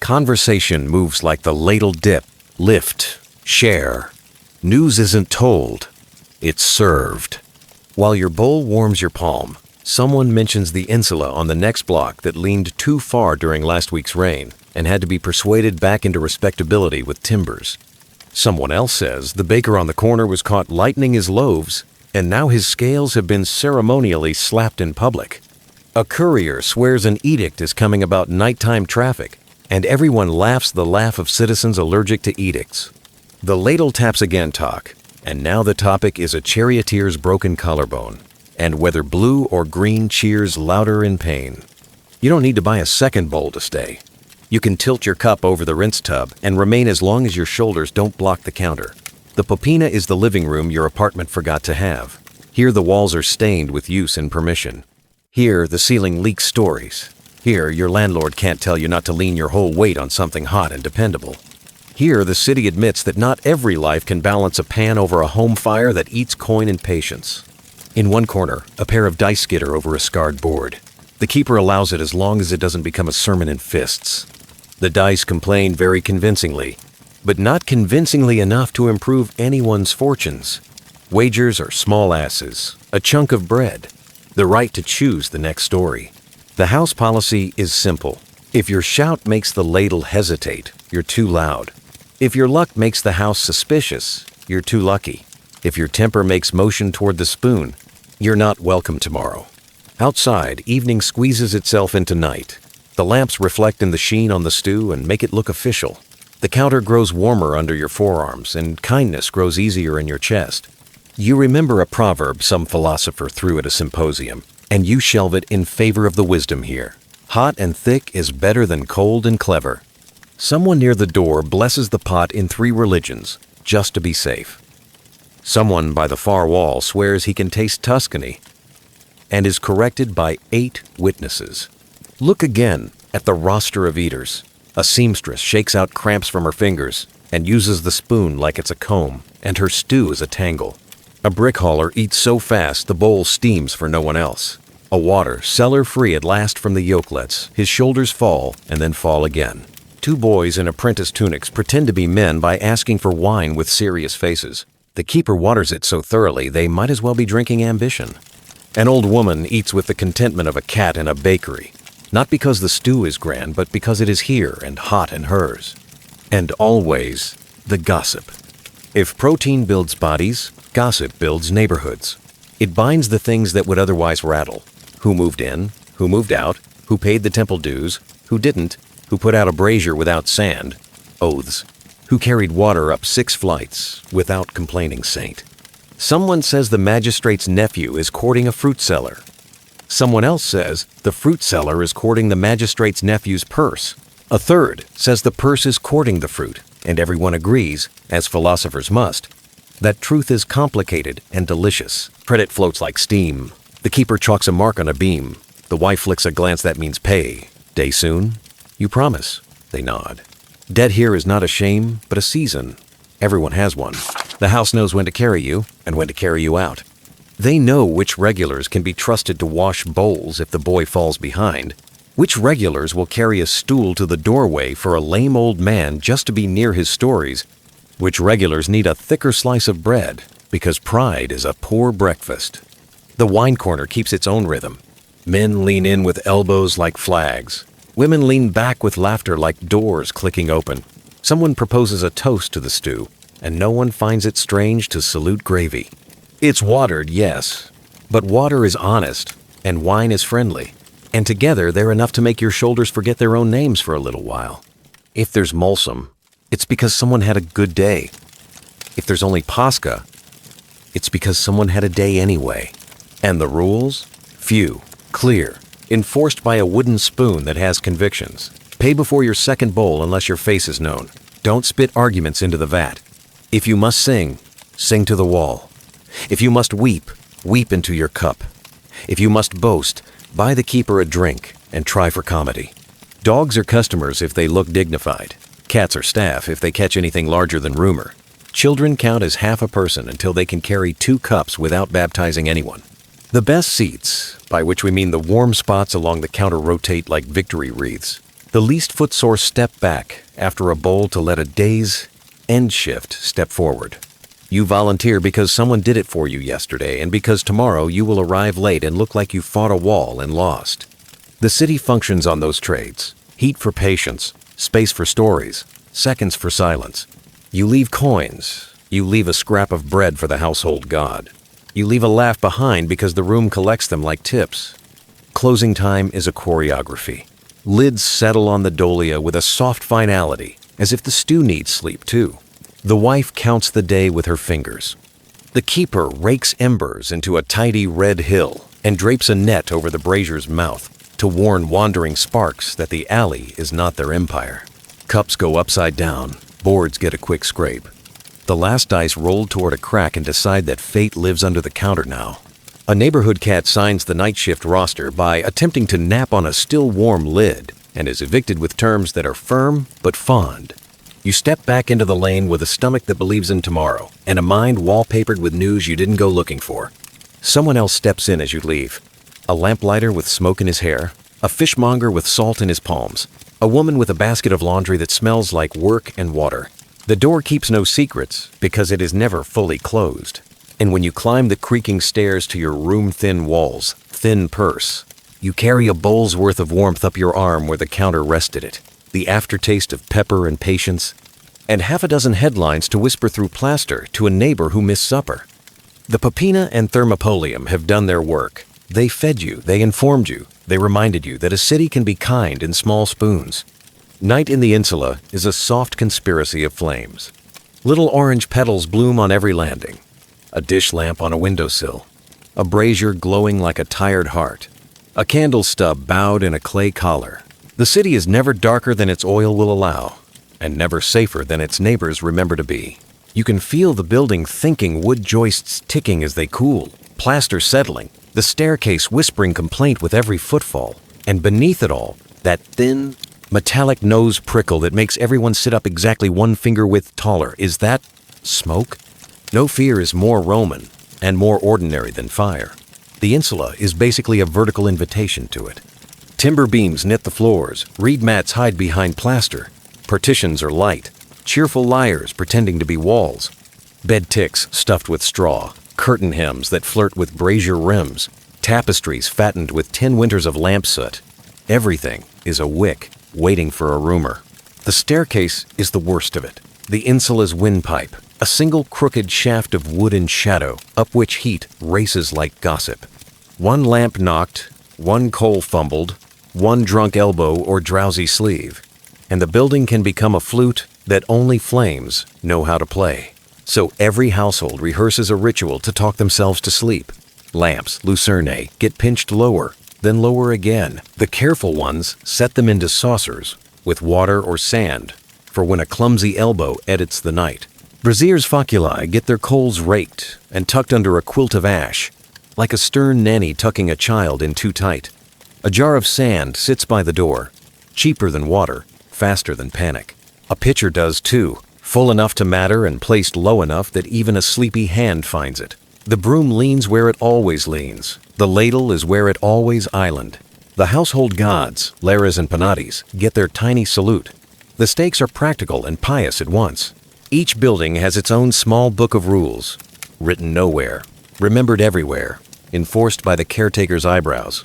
Conversation moves like the ladle dip, lift, share. News isn't told, it's served. While your bowl warms your palm, someone mentions the Insula on the next block that leaned too far during last week's rain and had to be persuaded back into respectability with timbers. Someone else says the baker on the corner was caught lightening his loaves, and now his scales have been ceremonially slapped in public. A courier swears an edict is coming about nighttime traffic, and everyone laughs the laugh of citizens allergic to edicts. The ladle taps again talk, and now the topic is a charioteer's broken collarbone, and whether blue or green cheers louder in pain. You don't need to buy a second bowl to stay. You can tilt your cup over the rinse tub and remain as long as your shoulders don't block the counter. The popina is the living room your apartment forgot to have. Here the walls are stained with use and permission. Here the ceiling leaks stories. Here your landlord can't tell you not to lean your whole weight on something hot and dependable. Here the city admits that not every life can balance a pan over a home fire that eats coin and patience. In one corner, a pair of dice skitter over a scarred board. The keeper allows it as long as it doesn't become a sermon in fists. The dice complain very convincingly, but not convincingly enough to improve anyone's fortunes. Wagers are small asses, a chunk of bread, the right to choose the next story. The house policy is simple. If your shout makes the ladle hesitate, you're too loud. If your luck makes the house suspicious, you're too lucky. If your temper makes motion toward the spoon, you're not welcome tomorrow. Outside, evening squeezes itself into night. The lamps reflect in the sheen on the stew and make it look official. The counter grows warmer under your forearms, and kindness grows easier in your chest. You remember a proverb some philosopher threw at a symposium, and you shelve it in favor of the wisdom here. Hot and thick is better than cold and clever. Someone near the door blesses the pot in 3 religions, just to be safe. Someone by the far wall swears he can taste Tuscany, and is corrected by 8 witnesses. Look again, At the roster of eaters, a seamstress shakes out cramps from her fingers and uses the spoon like it's a comb, and her stew is a tangle. A brick hauler eats so fast the bowl steams for no one else. A water, cellar-free at last from the yokelets, his shoulders fall and then fall again. Two boys in apprentice tunics pretend to be men by asking for wine with serious faces. The keeper waters it so thoroughly they might as well be drinking ambition. An old woman eats with the contentment of a cat in a bakery, not because the stew is grand, but because it is here and hot and hers. And always the gossip. If protein builds bodies, gossip builds neighborhoods. It binds the things that would otherwise rattle. Who moved in, who moved out, who paid the temple dues, who didn't, who put out a brazier without sand, oaths, who carried water up 6 flights without complaining saint. Someone says the magistrate's nephew is courting a fruit seller. Someone else says the fruit seller is courting the magistrate's nephew's purse. A third says the purse is courting the fruit, and everyone agrees, as philosophers must, that truth is complicated and delicious. Credit floats like steam. The keeper chalks a mark on a beam. The wife flicks a glance that means pay. Day soon? You promise. They nod. Debt here is not a shame, but a season. Everyone has one. The house knows when to carry you and when to carry you out. They know which regulars can be trusted to wash bowls if the boy falls behind. Which regulars will carry a stool to the doorway for a lame old man just to be near his stories? Which regulars need a thicker slice of bread because pride is a poor breakfast? The wine corner keeps its own rhythm. Men lean in with elbows like flags. Women lean back with laughter like doors clicking open. Someone proposes a toast to the stew, and no one finds it strange to salute gravy. It's watered, yes, but water is honest, and wine is friendly. And together, they're enough to make your shoulders forget their own names for a little while. If there's Molsum, it's because someone had a good day. If there's only Pascha, it's because someone had a day anyway. And the rules? Few, clear, enforced by a wooden spoon that has convictions. Pay before your second bowl unless your face is known. Don't spit arguments into the vat. If you must sing, sing to the wall. If you must weep, weep into your cup. If you must boast, buy the keeper a drink and try for comedy. Dogs are customers if they look dignified. Cats are staff if they catch anything larger than rumor. Children count as half a person until they can carry 2 cups without baptizing anyone. The best seats, by which we mean the warm spots along the counter, rotate like victory wreaths. The least footsore step back after a bowl to let a day's end shift step forward. You volunteer because someone did it for you yesterday and because tomorrow you will arrive late and look like you fought a wall and lost. The city functions on those trades. Heat for patience, space for stories, seconds for silence. You leave coins. You leave a scrap of bread for the household god. You leave a laugh behind because the room collects them like tips. Closing time is a choreography. Lids settle on the dolia with a soft finality, as if the stew needs sleep too. The wife counts the day with her fingers. The keeper rakes embers into a tidy red hill and drapes a net over the brazier's mouth to warn wandering sparks that the alley is not their empire. Cups go upside down, boards get a quick scrape. The last dice roll toward a crack and decide that fate lives under the counter now. A neighborhood cat signs the night shift roster by attempting to nap on a still warm lid and is evicted with terms that are firm but fond. You step back into the lane with a stomach that believes in tomorrow and a mind wallpapered with news you didn't go looking for. Someone else steps in as you leave. A lamplighter with smoke in his hair, a fishmonger with salt in his palms, a woman with a basket of laundry that smells like work and water. The door keeps no secrets because it is never fully closed. And when you climb the creaking stairs to your room-thin walls, thin purse, you carry a bowl's worth of warmth up your arm where the counter rested it, the aftertaste of pepper and patience, and half a dozen headlines to whisper through plaster to a neighbor who missed supper. The Papina and Thermopolium have done their work. They fed you, they informed you, they reminded you that a city can be kind in small spoons. Night in the Insula is a soft conspiracy of flames. Little orange petals bloom on every landing. A dish lamp on a windowsill. A brazier glowing like a tired heart. A candle stub bowed in a clay collar. The city is never darker than its oil will allow, and never safer than its neighbors remember to be. You can feel the building thinking, wood joists ticking as they cool, plaster settling, the staircase whispering complaint with every footfall, and beneath it all, That thin, metallic nose prickle that makes everyone sit up exactly 1 finger width taller. Is that smoke? No fear is more Roman and more ordinary than fire. The insula is basically a vertical invitation to it. Timber beams knit the floors, reed mats hide behind plaster, partitions are light, cheerful liars pretending to be walls, bed ticks stuffed with straw, curtain hems that flirt with brazier rims, tapestries fattened with 10 winters of lamp soot. Everything is a wick waiting for a rumor. The staircase is the worst of it. The insula's windpipe, a single crooked shaft of wood and shadow up which heat races like gossip. 1 lamp knocked, 1 coal fumbled, 1 drunk elbow or drowsy sleeve, and the building can become a flute that only flames know how to play. So every household rehearses a ritual to talk themselves to sleep. Lamps, lucernae, get pinched lower, then lower again. The careful ones set them into saucers with water or sand for when a clumsy elbow edits the night. Brazier's faculae get their coals raked and tucked under a quilt of ash, like a stern nanny tucking a child in too tight. A jar of sand sits by the door, cheaper than water, faster than panic. A pitcher does too, full enough to matter and placed low enough that even a sleepy hand finds it. The broom leans where it always leans. The ladle is where it always island. The household gods, Lares and Penates, get their tiny salute. The stakes are practical and pious at once. Each building has its own small book of rules, written nowhere, remembered everywhere, enforced by the caretaker's eyebrows.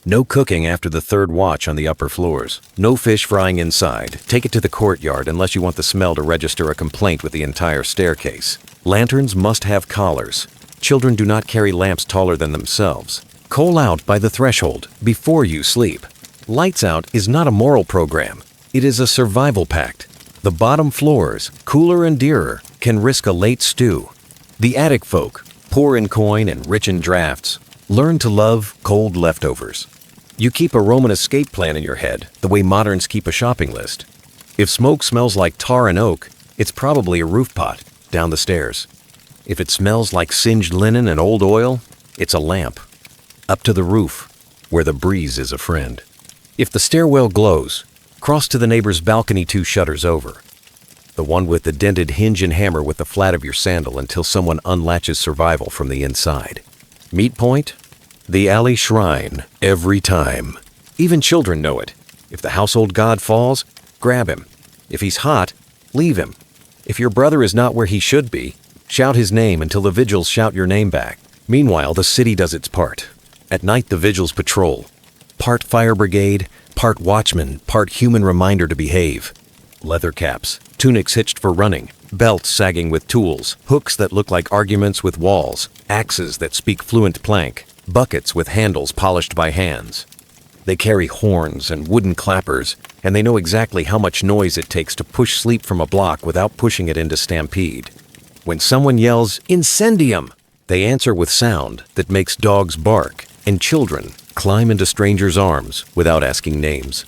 No cooking after the 3rd watch on the upper floors. No fish frying inside. Take it to the courtyard unless you want the smell to register a complaint with the entire staircase. Lanterns must have collars. Children do not carry lamps taller than themselves. Coal out by the threshold before you sleep. Lights out is not a moral program. It is a survival pact. The bottom floors, cooler and dearer, can risk a late stew. The attic folk, poor in coin and rich in drafts, learn to love cold leftovers. You keep a Roman escape plan in your head, the way moderns keep a shopping list. If smoke smells like tar and oak, it's probably a roof pot down the stairs. If it smells like singed linen and old oil, it's a lamp up to the roof, where the breeze is a friend. If the stairwell glows, cross to the neighbor's balcony 2 shutters over. The one with the dented hinge and hammer with the flat of your sandal until someone unlatches survival from the inside. Meet point? The alley shrine, every time. Even children know it. If the household god falls, grab him. If he's hot, leave him. If your brother is not where he should be, shout his name until the vigils shout your name back. Meanwhile, the city does its part. At night, the vigils patrol. Part fire brigade, part watchman, part human reminder to behave. Leather caps, tunics hitched for running, belts sagging with tools, hooks that look like arguments with walls, axes that speak fluent plank, buckets with handles polished by hands. They carry horns and wooden clappers, and they know exactly how much noise it takes to push sleep from a block without pushing it into stampede. When someone yells, "Incendium!" they answer with sound that makes dogs bark and children climb into strangers' arms without asking names.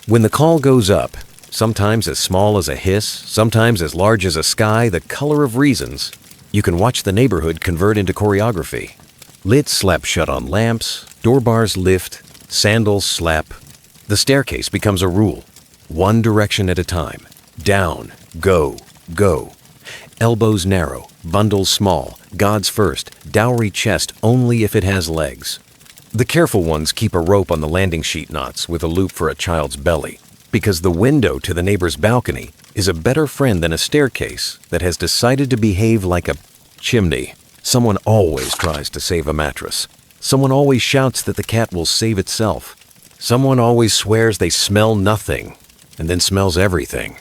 When the call goes up, sometimes as small as a hiss, sometimes as large as a sky, the color of reasons, you can watch the neighborhood convert into choreography. Lids slap shut on lamps, door bars lift, sandals slap. The staircase becomes a rule, 1 direction at a time. Down, go, go. Elbows narrow, bundles small, gods first, dowry chest only if it has legs. The careful ones keep a rope on the landing sheet knots with a loop for a child's belly, because the window to the neighbor's balcony is a better friend than a staircase that has decided to behave like a chimney. Someone always tries to save a mattress. Someone always shouts that the cat will save itself. Someone always swears they smell nothing and then smells everything.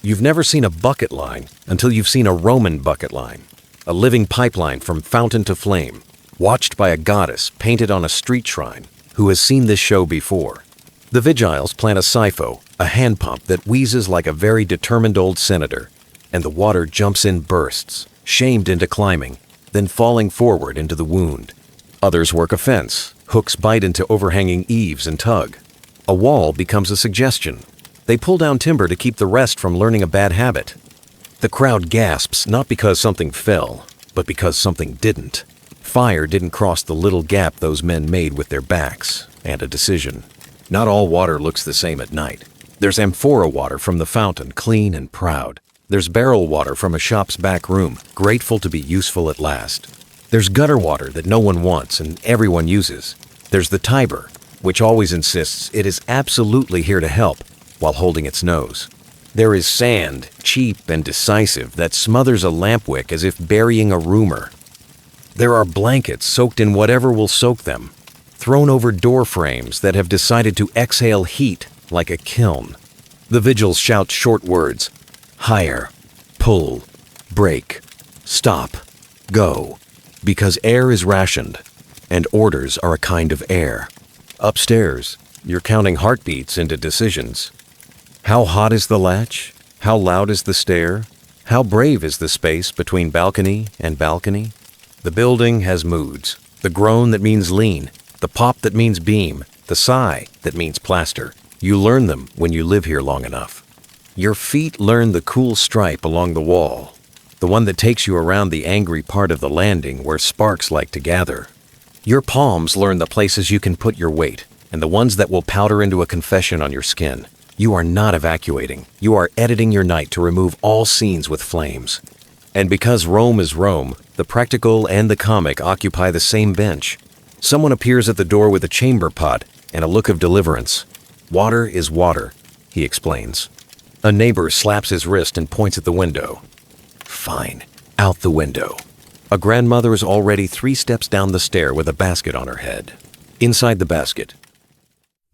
You've never seen a bucket line until you've seen a Roman bucket line, a living pipeline from fountain to flame, watched by a goddess painted on a street shrine who has seen this show before. The Vigiles plant a sipho, a hand pump that wheezes like a very determined old senator, and the water jumps in bursts, shamed into climbing, then falling forward into the wound. Others work a fence, hooks bite into overhanging eaves and tug. A wall becomes a suggestion. They pull down timber to keep the rest from learning a bad habit. The crowd gasps not because something fell, but because something didn't. Fire didn't cross the little gap those men made with their backs, and a decision. Not all water looks the same at night. There's amphora water from the fountain, clean and proud. There's barrel water from a shop's back room, grateful to be useful at last. There's gutter water that no one wants and everyone uses. There's the Tiber, which always insists it is absolutely here to help while holding its nose. There is sand, cheap and decisive, that smothers a lamp wick as if burying a rumor. There are blankets soaked in whatever will soak them, thrown over door frames that have decided to exhale heat like a kiln. The vigils shout short words: higher, pull, break, stop, go, because air is rationed, and orders are a kind of air. Upstairs, you're counting heartbeats into decisions. How hot is the latch? How loud is the stair? How brave is the space between balcony and balcony? The building has moods. The groan that means lean, the pop that means beam, the sigh that means plaster. You learn them when you live here long enough. Your feet learn the cool stripe along the wall, the one that takes you around the angry part of the landing where sparks like to gather. Your palms learn the places you can put your weight, and the ones that will powder into a confession on your skin. You are not evacuating. You are editing your night to remove all scenes with flames. And because Rome is Rome, the practical and the comic occupy the same bench. Someone appears at the door with a chamber pot and a look of deliverance. Water is water, he explains. A neighbor slaps his wrist and points at the window. Fine, out the window. A grandmother is already 3 steps down the stair with a basket on her head. Inside the basket,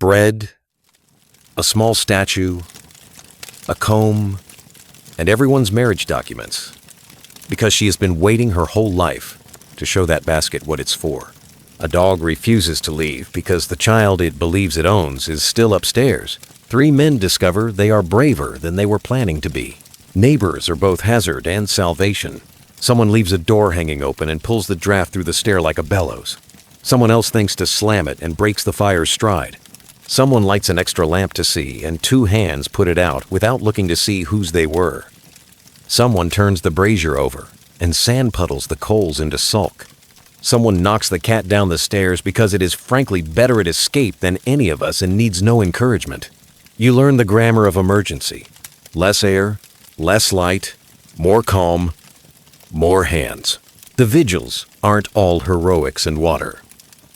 bread, a small statue, a comb, and everyone's marriage documents. Because she has been waiting her whole life to show that basket what it's for. A dog refuses to leave because the child it believes it owns is still upstairs. 3 men discover they are braver than they were planning to be. Neighbors are both hazard and salvation. Someone leaves a door hanging open and pulls the draft through the stair like a bellows. Someone else thinks to slam it and breaks the fire's stride. Someone lights an extra lamp to see, and 2 hands put it out without looking to see whose they were. Someone turns the brazier over and sand puddles the coals into sulk. Someone knocks the cat down the stairs because it is frankly better at escape than any of us and needs no encouragement. You learn the grammar of emergency. Less air, less light, more calm, more hands. The vigils aren't all heroics and water.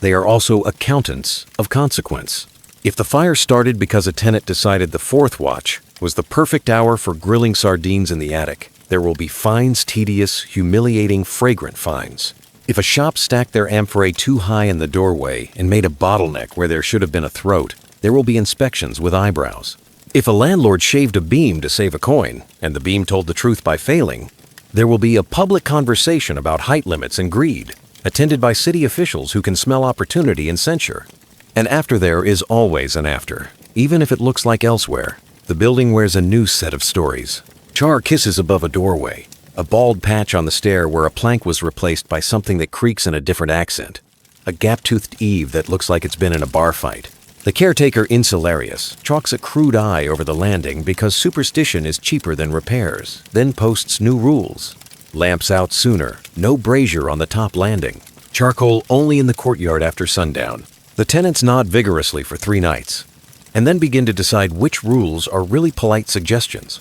They are also accountants of consequence. If the fire started because a tenant decided the 4th watch was the perfect hour for grilling sardines in the attic, there will be fines, tedious, humiliating, fragrant fines. If a shop stacked their amphorae too high in the doorway and made a bottleneck where there should have been a throat, there will be inspections with eyebrows. If a landlord shaved a beam to save a coin, and the beam told the truth by failing, there will be a public conversation about height limits and greed, attended by city officials who can smell opportunity and censure. And after there is always an after, even if it looks like elsewhere. The building wears a new set of stories. Char kisses above a doorway, a bald patch on the stair where a plank was replaced by something that creaks in a different accent, a gap-toothed eave that looks like it's been in a bar fight. The caretaker Insularius chalks a crude eye over the landing because superstition is cheaper than repairs, then posts new rules. Lamps out sooner, no brazier on the top landing, charcoal only in the courtyard after sundown. The tenants nod vigorously for 3 nights, and then begin to decide which rules are really polite suggestions.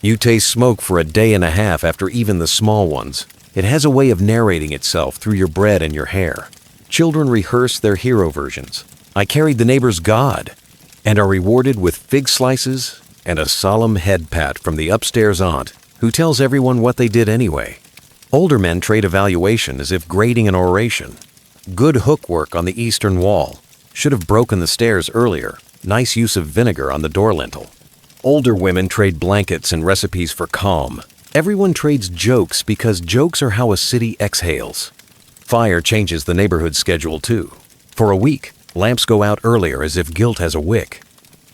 You taste smoke for a day and a half after even the small ones. It has a way of narrating itself through your bread and your hair. Children rehearse their hero versions. I carried the neighbor's god, and are rewarded with fig slices and a solemn head pat from the upstairs aunt who tells everyone what they did anyway. Older men trade evaluation as if grading an oration. Good hook work on the eastern wall. Should have broken the stairs earlier. Nice use of vinegar on the door lintel. Older women trade blankets and recipes for calm. Everyone trades jokes because jokes are how a city exhales. Fire changes the neighborhood schedule too. For a week, lamps go out earlier as if guilt has a wick.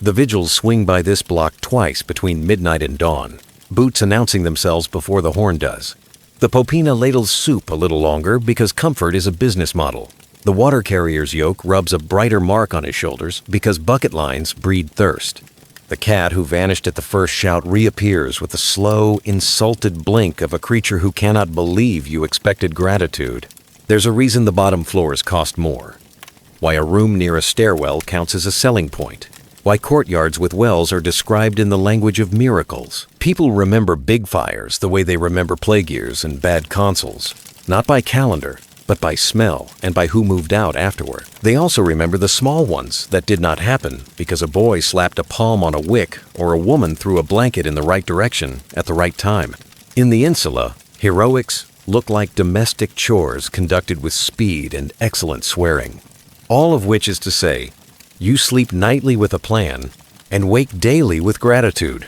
The vigils swing by this block twice between midnight and dawn, boots announcing themselves before the horn does. The popina ladles soup a little longer because comfort is a business model. The water carrier's yoke rubs a brighter mark on his shoulders because bucket lines breed thirst. The cat who vanished at the first shout reappears with the slow, insulted blink of a creature who cannot believe you expected gratitude. There's a reason the bottom floors cost more. why a room near a stairwell counts as a selling point, why courtyards with wells are described in the language of miracles. People remember big fires the way they remember plague years and bad consoles, not by calendar, but by smell and by who moved out afterward. They also remember the small ones that did not happen because a boy slapped a palm on a wick or a woman threw a blanket in the right direction at the right time. In the Insula, heroics look like domestic chores conducted with speed and excellent swearing. All of which is to say, you sleep nightly with a plan and wake daily with gratitude.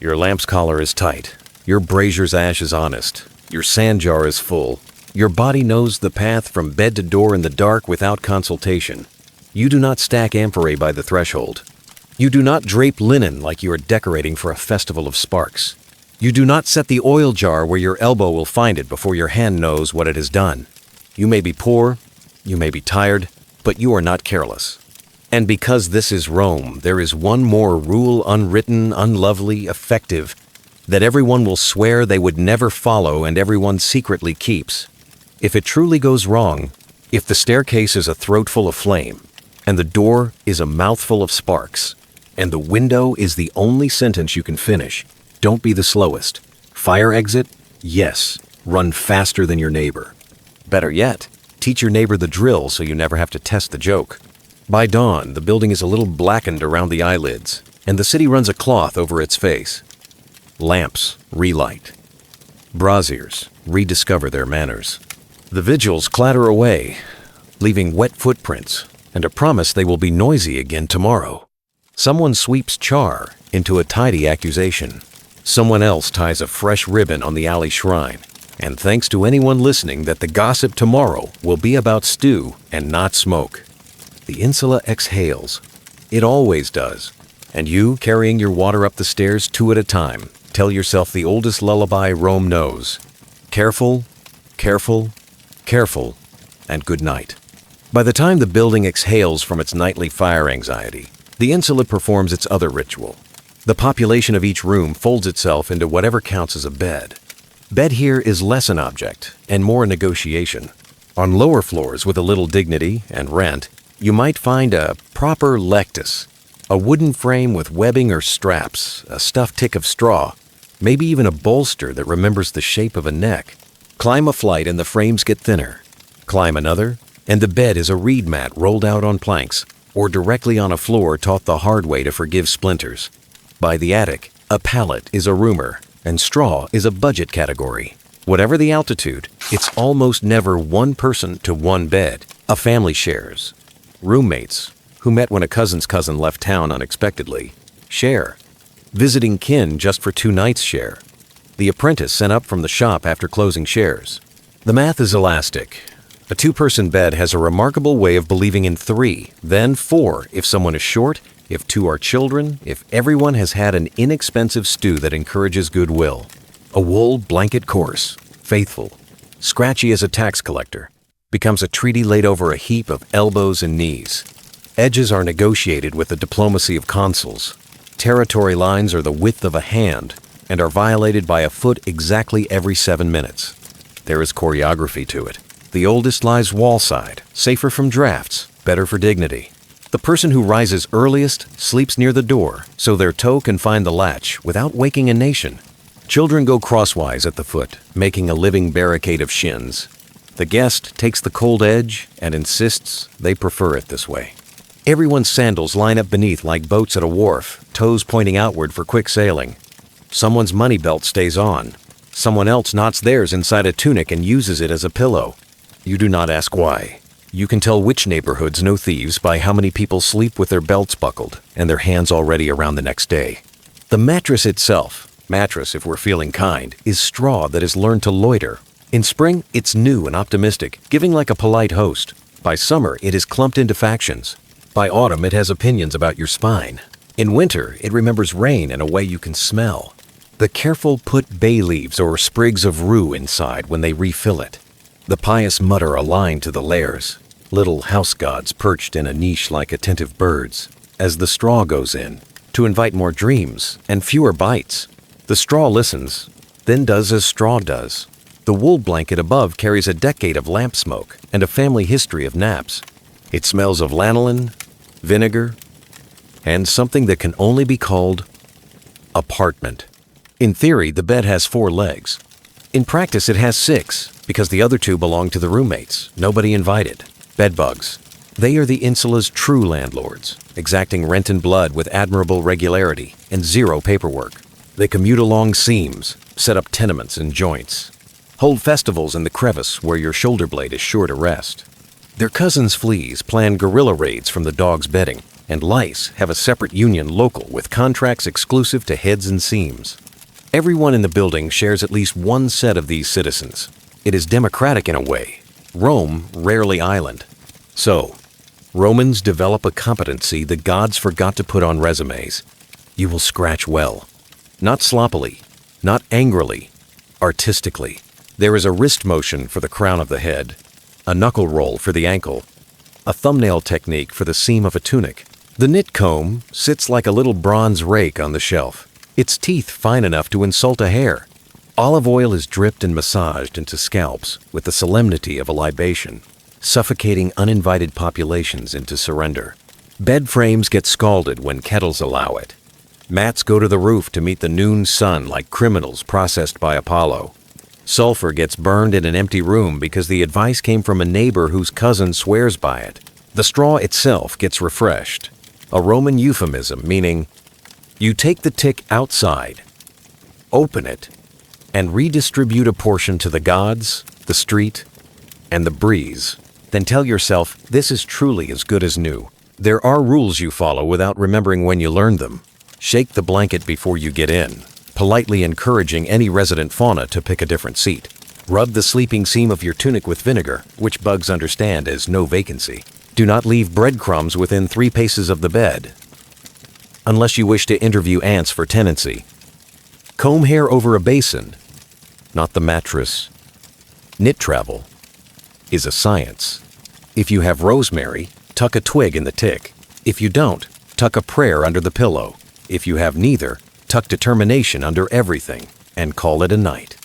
Your lamp's collar is tight, your brazier's ash is honest, your sand jar is full. Your body knows the path from bed to door in the dark without consultation. You do not stack amphorae by the threshold. You do not drape linen like you are decorating for a festival of sparks. You do not set the oil jar where your elbow will find it before your hand knows what it has done. You may be poor, you may be tired, but you are not careless. And because this is Rome, there is one more rule, unwritten, unlovely, effective, that everyone will swear they would never follow and everyone secretly keeps. If it truly goes wrong, if the staircase is a throatful of flame, and the door is a mouthful of sparks, and the window is the only sentence you can finish, don't be the slowest. Fire exit? Yes. Run faster than your neighbor. Better yet, teach your neighbor the drill so you never have to test the joke. By dawn, the building is a little blackened around the eyelids, and the city runs a cloth over its face. Lamps relight. Braziers rediscover their manners. The vigils clatter away, leaving wet footprints and a promise they will be noisy again tomorrow. Someone sweeps char into a tidy accusation. Someone else ties a fresh ribbon on the alley shrine, and thanks to anyone listening that the gossip tomorrow will be about stew and not smoke. The Insula exhales. It always does. And you, carrying your water up the stairs 2 at a time, tell yourself the oldest lullaby Rome knows. Careful, careful, careful, and good night. By the time the building exhales from its nightly fire anxiety, the Insula performs its other ritual. The population of each room folds itself into whatever counts as a bed. Bed here is less an object and more a negotiation. On lower floors with a little dignity and rent, you might find a proper lectus, a wooden frame with webbing or straps, a stuffed tick of straw, maybe even a bolster that remembers the shape of a neck. Climb a flight and the frames get thinner. Climb another, and the bed is a reed mat rolled out on planks, or directly on a floor taught the hard way to forgive splinters. By the attic, a pallet is a roomer, and straw is a budget category. Whatever the altitude, it's almost never one person to one bed. A family shares. Roommates, who met when a cousin's cousin left town unexpectedly, share. Visiting kin just for 2 nights share. The apprentice sent up from the shop after closing shares. The math is elastic. A 2-person bed has a remarkable way of believing in 3, then 4 if someone is short, if 2 are children, if everyone has had an inexpensive stew that encourages goodwill. A wool blanket course, faithful, scratchy as a tax collector, becomes a treaty laid over a heap of elbows and knees. Edges are negotiated with the diplomacy of consuls. Territory lines are the width of a hand and are violated by a foot exactly every 7 minutes. There is choreography to it. The oldest lies wall-side, safer from drafts, better for dignity. The person who rises earliest sleeps near the door, so their toe can find the latch without waking a nation. Children go crosswise at the foot, making a living barricade of shins. The guest takes the cold edge and insists they prefer it this way. Everyone's sandals line up beneath like boats at a wharf, toes pointing outward for quick sailing. Someone's money belt stays on. Someone else knots theirs inside a tunic and uses it as a pillow. You do not ask why. You can tell which neighborhoods know thieves by how many people sleep with their belts buckled and their hands already around the next day. The mattress itself, mattress if we're feeling kind, is straw that has learned to loiter. In spring, it's new and optimistic, giving like a polite host. By summer, it is clumped into factions. By autumn, it has opinions about your spine. In winter, it remembers rain in a way you can smell. The careful put bay leaves or sprigs of rue inside when they refill it. The pious mutter a line to the layers, little house gods perched in a niche like attentive birds, as the straw goes in, to invite more dreams and fewer bites. The straw listens, then does as straw does. The wool blanket above carries a decade of lamp smoke and a family history of naps. It smells of lanolin, vinegar, and something that can only be called apartment. In theory, the bed has 4 legs. In practice, it has 6, because the other 2 belong to the roommates, nobody invited, bedbugs. They are the Insula's true landlords, exacting rent and blood with admirable regularity and 0 paperwork. They commute along seams, set up tenements and joints, hold festivals in the crevice where your shoulder blade is sure to rest. Their cousins fleas plan guerrilla raids from the dog's bedding, and lice have a separate union local with contracts exclusive to heads and seams. Everyone in the building shares at least one set of these citizens. It is democratic in a way, Rome rarely island. So, Romans develop a competency the gods forgot to put on resumes. You will scratch well. Not sloppily, not angrily, artistically. There is a wrist motion for the crown of the head, a knuckle roll for the ankle, a thumbnail technique for the seam of a tunic. The knit comb sits like a little bronze rake on the shelf, its teeth fine enough to insult a hair. Olive oil is dripped and massaged into scalps with the solemnity of a libation, suffocating uninvited populations into surrender. Bed frames get scalded when kettles allow it. Mats go to the roof to meet the noon sun like criminals processed by Apollo. Sulfur gets burned in an empty room because the advice came from a neighbor whose cousin swears by it. The straw itself gets refreshed, a Roman euphemism meaning you take the tick outside, open it, and redistribute a portion to the gods, the street, and the breeze. Then tell yourself this is truly as good as new. There are rules you follow without remembering when you learned them. Shake the blanket before you get in, politely encouraging any resident fauna to pick a different seat. Rub the sleeping seam of your tunic with vinegar, which bugs understand as no vacancy. Do not leave breadcrumbs within 3 paces of the bed, unless you wish to interview ants for tenancy. Comb hair over a basin, not the mattress. Knit travel is a science. If you have rosemary, tuck a twig in the tick. If you don't, tuck a prayer under the pillow. If you have neither, tuck determination under everything and call it a night.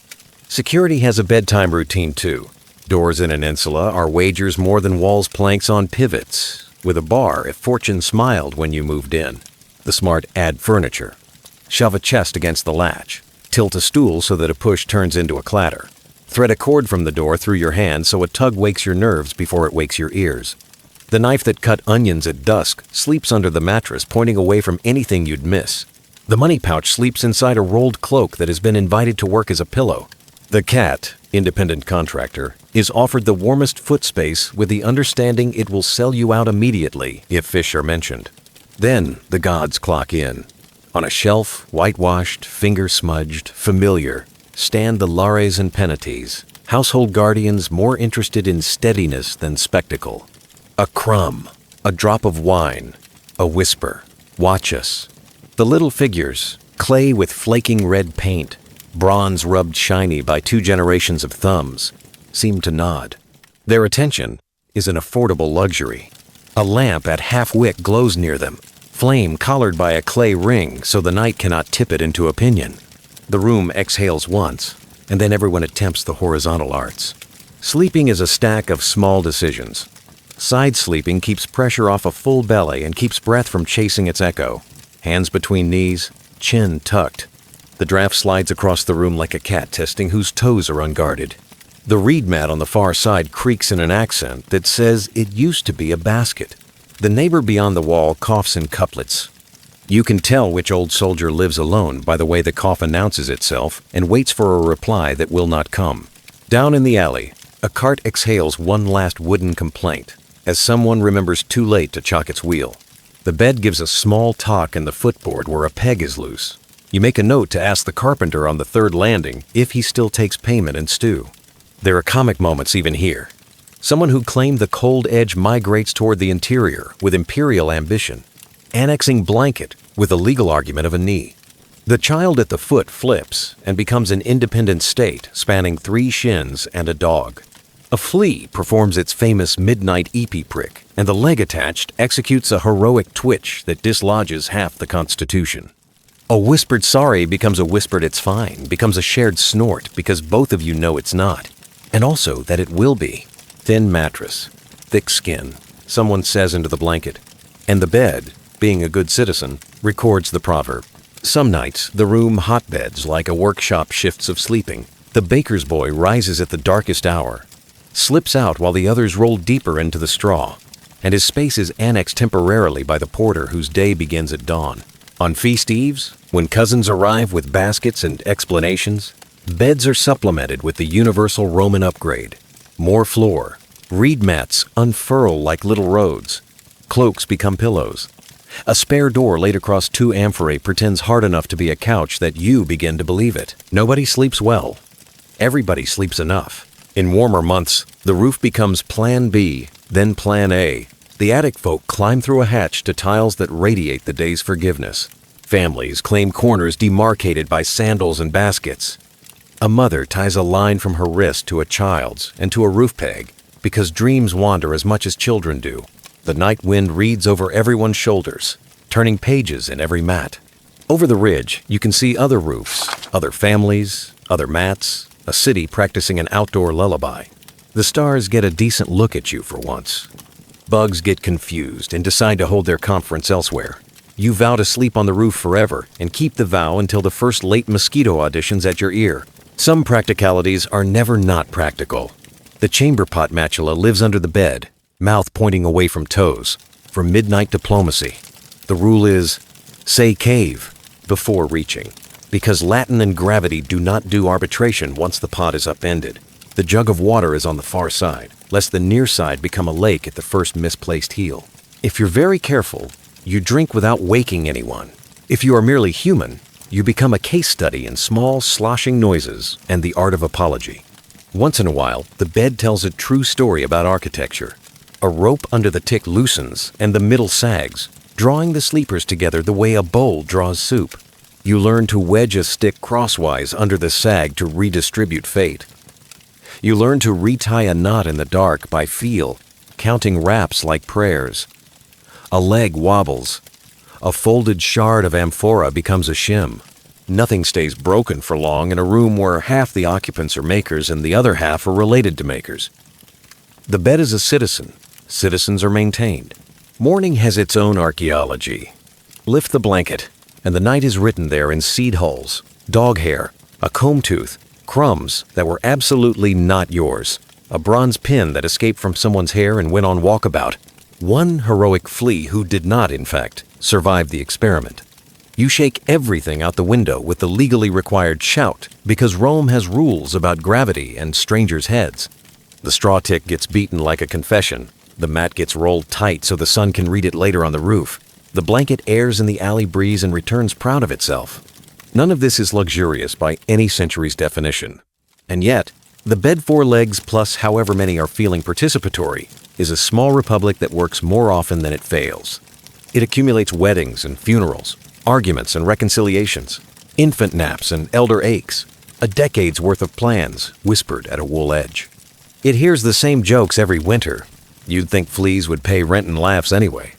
Security has a bedtime routine too. Doors in an insula are wagers more than walls planks on pivots, with a bar if fortune smiled when you moved in. The smart add furniture. Shove a chest against the latch. Tilt a stool so that a push turns into a clatter. Thread a cord from the door through your hand so a tug wakes your nerves before it wakes your ears. The knife that cut onions at dusk sleeps under the mattress, pointing away from anything you'd miss. The money pouch sleeps inside a rolled cloak that has been invited to work as a pillow. The cat, independent contractor, is offered the warmest foot space with the understanding it will sell you out immediately if fish are mentioned. Then the gods clock in. On a shelf, whitewashed, finger-smudged, familiar, stand the lares and penates, household guardians more interested in steadiness than spectacle. A crumb, a drop of wine, a whisper, watch us. The little figures, clay with flaking red paint, bronze rubbed shiny by 2 generations of thumbs, seem to nod. Their attention is an affordable luxury. A lamp at half-wick glows near them, flame collared by a clay ring so the night cannot tip it into opinion. The room exhales once, and then everyone attempts the horizontal arts. Sleeping is a stack of small decisions. Side sleeping keeps pressure off a full belly and keeps breath from chasing its echo. Hands between knees, chin tucked. The draft slides across the room like a cat testing whose toes are unguarded. The reed mat on the far side creaks in an accent that says it used to be a basket. The neighbor beyond the wall coughs in couplets. You can tell which old soldier lives alone by the way the cough announces itself and waits for a reply that will not come. Down in the alley, a cart exhales one last wooden complaint as someone remembers too late to chock its wheel. The bed gives a small talk in the footboard where a peg is loose. You make a note to ask the carpenter on the 3rd landing if he still takes payment in stew. There are comic moments even here. Someone who claimed the cold edge migrates toward the interior with imperial ambition, annexing blanket with a legal argument of a knee. The child at the foot flips and becomes an independent state spanning 3 shins and a dog. A flea performs its famous midnight eepee prick, and the leg attached executes a heroic twitch that dislodges half the Constitution. A whispered sorry becomes a whispered it's fine, becomes a shared snort because both of you know it's not, and also that it will be. Thin mattress, thick skin, someone says into the blanket. And the bed, being a good citizen, records the proverb. Some nights, the room hotbeds like a workshop shifts of sleeping. The baker's boy rises at the darkest hour, slips out while the others roll deeper into the straw, and his space is annexed temporarily by the porter whose day begins at dawn. On feast eves, when cousins arrive with baskets and explanations, beds are supplemented with the universal Roman upgrade. More floor, reed mats unfurl like little roads, cloaks become pillows. A spare door laid across 2 amphorae pretends hard enough to be a couch that you begin to believe it. Nobody sleeps well. Everybody sleeps enough. In warmer months, the roof becomes Plan B, then Plan A. The attic folk climb through a hatch to tiles that radiate the day's forgiveness. Families claim corners demarcated by sandals and baskets. A mother ties a line from her wrist to a child's and to a roof peg because dreams wander as much as children do. The night wind reads over everyone's shoulders, turning pages in every mat. Over the ridge, you can see other roofs, other families, other mats, a city practicing an outdoor lullaby. The stars get a decent look at you for once. Bugs get confused and decide to hold their conference elsewhere. You vow to sleep on the roof forever and keep the vow until the first late mosquito auditions at your ear. Some practicalities are never not practical. The chamber pot matula lives under the bed, mouth pointing away from toes, for midnight diplomacy. The rule is, say cave before reaching, because Latin and gravity do not do arbitration once the pot is upended. The jug of water is on the far side, lest the near side become a lake at the first misplaced heel. If you're very careful, you drink without waking anyone. If you are merely human, you become a case study in small, sloshing noises and the art of apology. Once in a while, the bed tells a true story about architecture. A rope under the tick loosens and the middle sags, drawing the sleepers together the way a bowl draws soup. You learn to wedge a stick crosswise under the sag to redistribute fate. You learn to retie a knot in the dark by feel, counting raps like prayers. A leg wobbles. A folded shard of amphora becomes a shim. Nothing stays broken for long in a room where half the occupants are makers and the other half are related to makers. The bed is a citizen. Citizens are maintained. Morning has its own archaeology. Lift the blanket, and the night is written there in seed hulls, dog hair, a comb tooth, crumbs that were absolutely not yours, a bronze pin that escaped from someone's hair and went on walkabout, one heroic flea who did not, in fact, survive the experiment. You shake everything out the window with the legally required shout because Rome has rules about gravity and strangers' heads. The straw tick gets beaten like a confession. The mat gets rolled tight so the sun can read it later on the roof. The blanket airs in the alley breeze and returns proud of itself. None of this is luxurious by any century's definition. And yet, the bed 4 legs plus however many are feeling participatory is a small republic that works more often than it fails. It accumulates weddings and funerals, arguments and reconciliations, infant naps and elder aches, a decade's worth of plans whispered at a wool edge. It hears the same jokes every winter. You'd think fleas would pay rent and laughs anyway.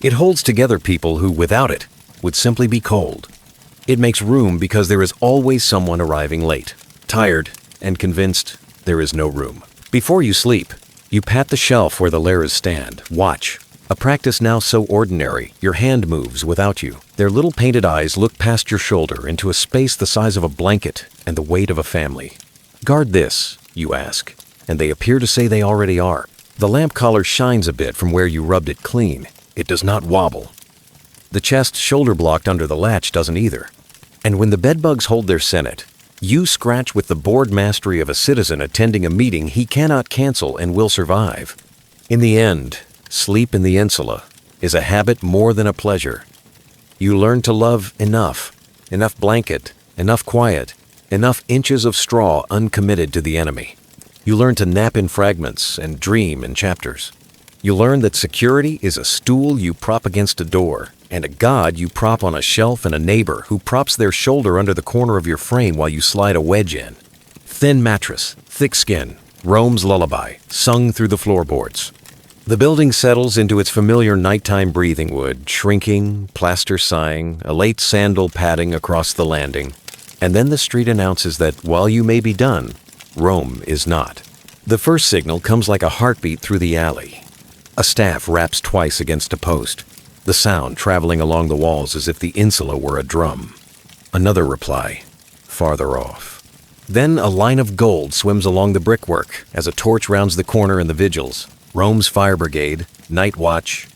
It holds together people who, without it, would simply be cold. It makes room because there is always someone arriving late, tired, and convinced there is no room. Before you sleep, you pat the shelf where the lares stand, watch. A practice now so ordinary, your hand moves without you. Their little painted eyes look past your shoulder into a space the size of a blanket and the weight of a family. Guard this, you ask, and they appear to say they already are. The lamp collar shines a bit from where you rubbed it clean. It does not wobble. The chest shoulder-blocked under the latch doesn't either. And when the bedbugs hold their senate, you scratch with the bored mastery of a citizen attending a meeting he cannot cancel and will survive. In the end, sleep in the Insula is a habit more than a pleasure. You learn to love enough blanket, enough quiet, enough inches of straw uncommitted to the enemy. You learn to nap in fragments and dream in chapters. You learn that security is a stool you prop against a door, and a god you prop on a shelf and a neighbor who props their shoulder under the corner of your frame while you slide a wedge in. Thin mattress, thick skin, Rome's lullaby, sung through the floorboards. The building settles into its familiar nighttime breathing wood, shrinking, plaster sighing, a late sandal padding across the landing. And then the street announces that while you may be done, Rome is not. The first signal comes like a heartbeat through the alley. A staff raps twice against a post, the sound traveling along the walls as if the insula were a drum. Another reply, farther off. Then a line of gold swims along the brickwork as a torch rounds the corner in the vigils. Rome's fire brigade, night watch,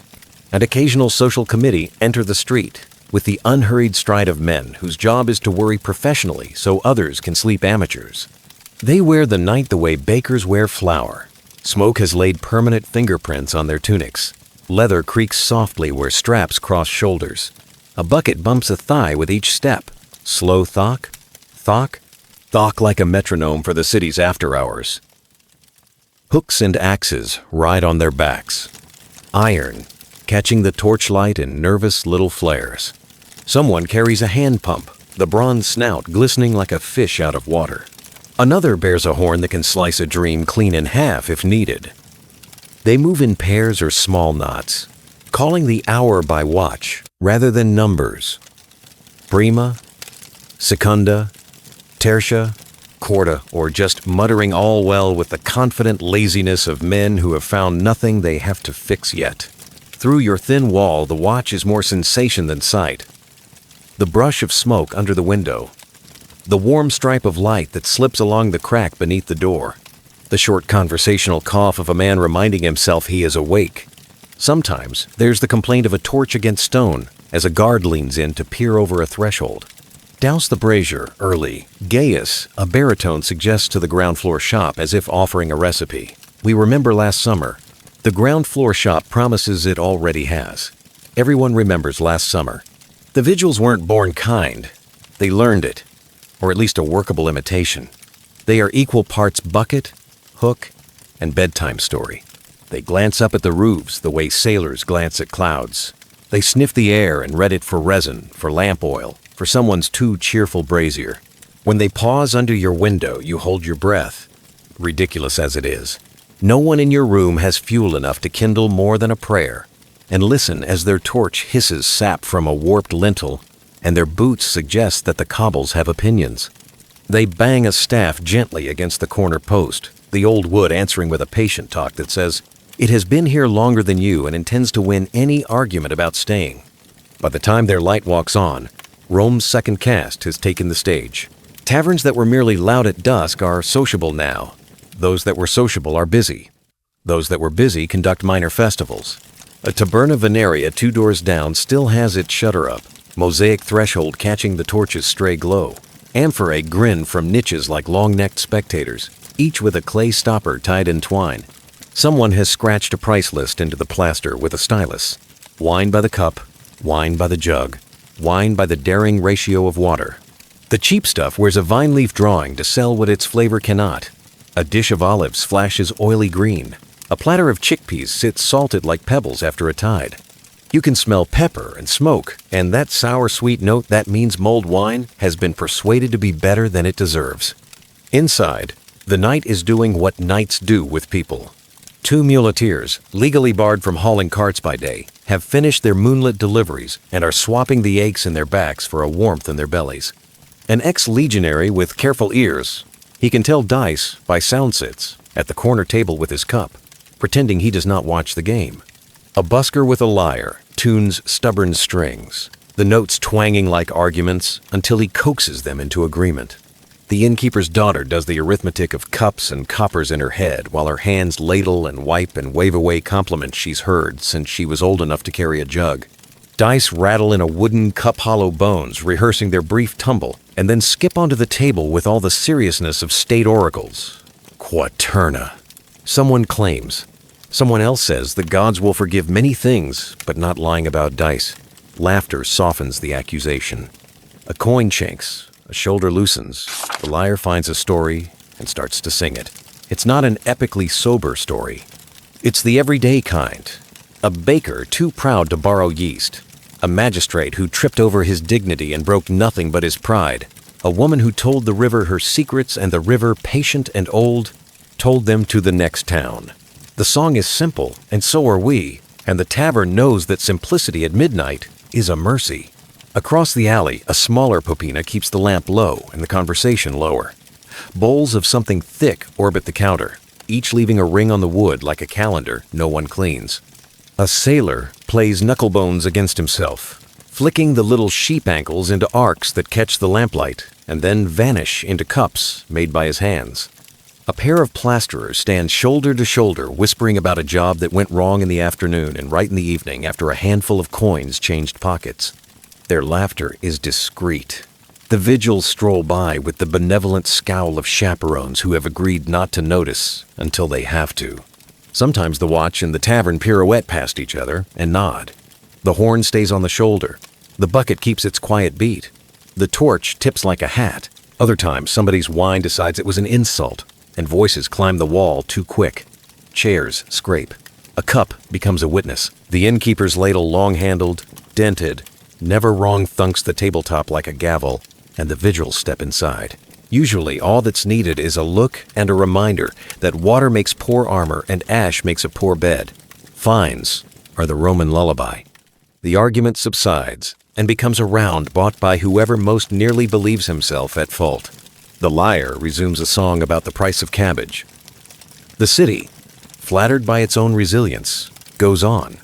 and occasional social committee enter the street with the unhurried stride of men whose job is to worry professionally so others can sleep amateurs. They wear the night the way bakers wear flour. Smoke has laid permanent fingerprints on their tunics. Leather creaks softly where straps cross shoulders. A bucket bumps a thigh with each step. Slow thock, thock, thock like a metronome for the city's after hours. Hooks and axes ride on their backs. Iron, catching the torchlight in nervous little flares. Someone carries a hand pump, the bronze snout glistening like a fish out of water. Another bears a horn that can slice a dream clean in half if needed. They move in pairs or small knots, calling the hour by watch rather than numbers. Prima, secunda, tertia, quarta, or just muttering all well with the confident laziness of men who have found nothing they have to fix yet. Through your thin wall, the watch is more sensation than sight. The brush of smoke under the window, the warm stripe of light that slips along the crack beneath the door, the short conversational cough of a man reminding himself he is awake. Sometimes there's the complaint of a torch against stone as a guard leans in to peer over a threshold. Douse the brazier early. Gaius, a baritone, suggests to the ground floor shop as if offering a recipe. We remember last summer. The ground floor shop promises it already has. Everyone remembers last summer. The vigils weren't born kind. They learned it, or at least a workable imitation. They are equal parts bucket, hook, and bedtime story. They glance up at the roofs the way sailors glance at clouds. They sniff the air and read it for resin, for lamp oil, for someone's too cheerful brazier. When they pause under your window, you hold your breath. Ridiculous as it is, no one in your room has fuel enough to kindle more than a prayer, and listen as their torch hisses sap from a warped lintel, and their boots suggest that the cobbles have opinions. They bang a staff gently against the corner post, the old wood answering with a patient talk that says, "It has been here longer than you and intends to win any argument about staying." By the time their light walks on, Rome's second cast has taken the stage. Taverns that were merely loud at dusk are sociable now. Those that were sociable are busy. Those that were busy conduct minor festivals. A taberna venerea 2 doors down still has its shutter up, mosaic threshold catching the torch's stray glow. Amphorae grin from niches like long-necked spectators, each with a clay stopper tied in twine. Someone has scratched a price list into the plaster with a stylus. Wine by the cup, wine by the jug, wine by the daring ratio of water. The cheap stuff wears a vine leaf drawing to sell what its flavor cannot. A dish of olives flashes oily green. A platter of chickpeas sits salted like pebbles after a tide. You can smell pepper and smoke, and that sour sweet note that means mulled wine has been persuaded to be better than it deserves. Inside, the night is doing what nights do with people. 2 muleteers, legally barred from hauling carts by day, have finished their moonlit deliveries and are swapping the aches in their backs for a warmth in their bellies. An ex-legionary with careful ears, he can tell dice by sound sits at the corner table with his cup, pretending he does not watch the game. A busker with a lyre tunes stubborn strings, the notes twanging like arguments until he coaxes them into agreement. The innkeeper's daughter does the arithmetic of cups and coppers in her head while her hands ladle and wipe and wave away compliments she's heard since she was old enough to carry a jug. Dice rattle in a wooden cup hollow bones, rehearsing their brief tumble, and then skip onto the table with all the seriousness of state oracles. Quaterna. Someone claims. Someone else says the gods will forgive many things, but not lying about dice. Laughter softens the accusation. A coin chinks. A shoulder loosens, the lyre finds a story and starts to sing it. It's not an epically sober story. It's the everyday kind. A baker too proud to borrow yeast. A magistrate who tripped over his dignity and broke nothing but his pride. A woman who told the river her secrets and the river, patient and old, told them to the next town. The song is simple, and so are we, and the tavern knows that simplicity at midnight is a mercy. Across the alley, a smaller popina keeps the lamp low and the conversation lower. Bowls of something thick orbit the counter. each leaving a ring on the wood like a calendar no one cleans. A sailor plays knucklebones against himself, flicking the little sheep ankles into arcs that catch the lamplight and then vanish into cups made by his hands. A pair of plasterers stand shoulder to shoulder whispering about a job that went wrong in the afternoon and right in the evening after a handful of coins changed pockets. Their laughter is discreet. The vigils stroll by with the benevolent scowl of chaperones who have agreed not to notice until they have to. Sometimes the watch and the tavern pirouette past each other and nod. The horn stays on the shoulder. The bucket keeps its quiet beat. The torch tips like a hat. Other times, somebody's whine decides it was an insult, and voices climb the wall too quick. Chairs scrape. A cup becomes a witness. The innkeeper's ladle long-handled, dented, never wrong thunks the tabletop like a gavel, and the vigils step inside. Usually, all that's needed is a look and a reminder that water makes poor armor and ash makes a poor bed. Fines are the Roman lullaby. The argument subsides and becomes a round bought by whoever most nearly believes himself at fault. The lyre resumes a song about the price of cabbage. The city, flattered by its own resilience, goes on.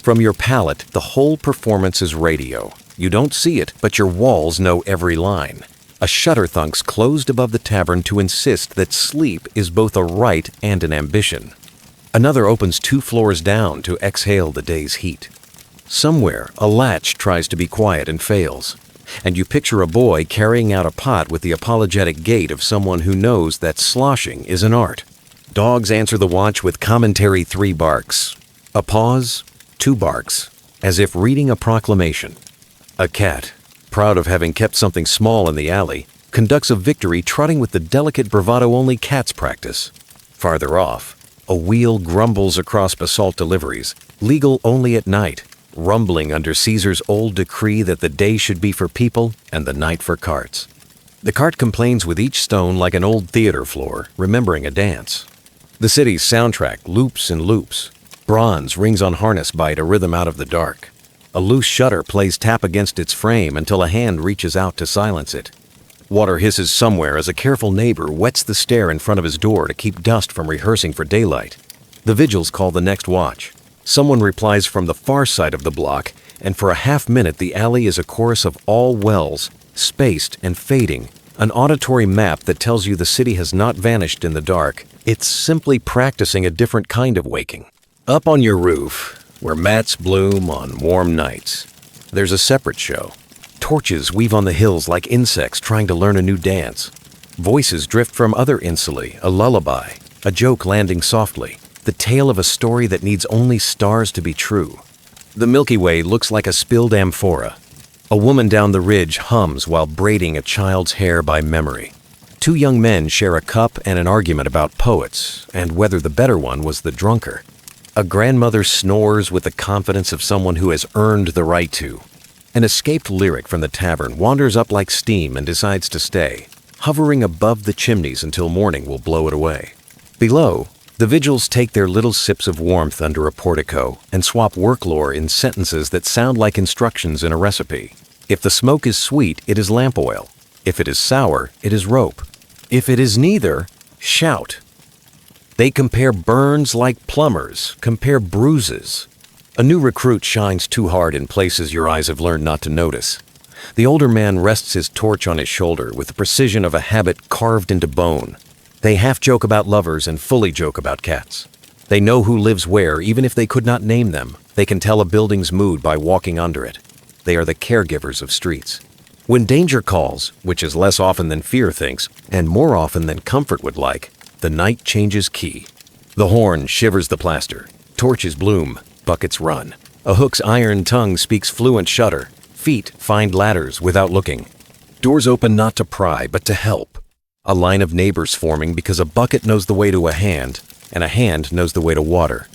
From your palate, the whole performance is radio. You don't see it, but your walls know every line. A shutter thunks closed above the tavern to insist that sleep is both a right and an ambition. Another opens 2 floors down to exhale the day's heat. Somewhere, a latch tries to be quiet and fails, and you picture a boy carrying out a pot with the apologetic gait of someone who knows that sloshing is an art. Dogs answer the watch with commentary 3 barks. A pause, 2 barks, as if reading a proclamation. A cat, proud of having kept something small in the alley, conducts a victory trotting with the delicate bravado only cats practice. Farther off, a wheel grumbles across basalt deliveries, legal only at night, rumbling under Caesar's old decree that the day should be for people and the night for carts. The cart complains with each stone like an old theater floor, remembering a dance. The city's soundtrack loops and loops. Bronze rings on harness bite a rhythm out of the dark. A loose shutter plays tap against its frame until a hand reaches out to silence it. Water hisses somewhere as a careful neighbor wets the stair in front of his door to keep dust from rehearsing for daylight. The vigils call the next watch. Someone replies from the far side of the block, and for a half-minute the alley is a chorus of all wells, spaced and fading, an auditory map that tells you the city has not vanished in the dark. It's simply practicing a different kind of waking. Up on your roof, where mats bloom on warm nights, there's a separate show. Torches weave on the hills like insects trying to learn a new dance. Voices drift from other insulae, a lullaby, a joke landing softly, the tale of a story that needs only stars to be true. The Milky Way looks like a spilled amphora. A woman down the ridge hums while braiding a child's hair by memory. 2 young men share a cup and an argument about poets and whether the better one was the drunker. A grandmother snores with the confidence of someone who has earned the right to. An escaped lyric from the tavern wanders up like steam and decides to stay, hovering above the chimneys until morning will blow it away. Below, the vigils take their little sips of warmth under a portico and swap work lore in sentences that sound like instructions in a recipe. If the smoke is sweet, it is lamp oil. If it is sour, it is rope. If it is neither, shout. They compare burns like plumbers, compare bruises. A new recruit shines too hard in places your eyes have learned not to notice. The older man rests his torch on his shoulder with the precision of a habit carved into bone. They half joke about lovers and fully joke about cats. They know who lives where even if they could not name them. They can tell a building's mood by walking under it. They are the caregivers of streets. When danger calls, which is less often than fear thinks, and more often than comfort would like, the night changes key. The horn shivers the plaster. Torches bloom. Buckets run. A hook's iron tongue speaks fluent shudder. Feet find ladders without looking. Doors open not to pry, but to help. A line of neighbors forming because a bucket knows the way to a hand, and a hand knows the way to water.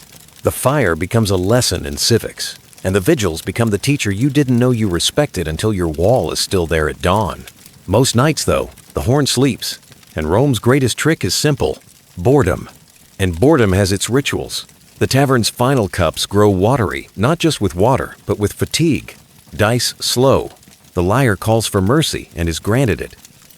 The fire becomes a lesson in civics, and the vigils become the teacher you didn't know you respected until your wall is still there at dawn. Most nights, though, the horn sleeps, and Rome's greatest trick is simple: boredom. And boredom has its rituals. The tavern's final cups grow watery, not just with water, but with fatigue. Dice slow. The liar calls for mercy and is granted it.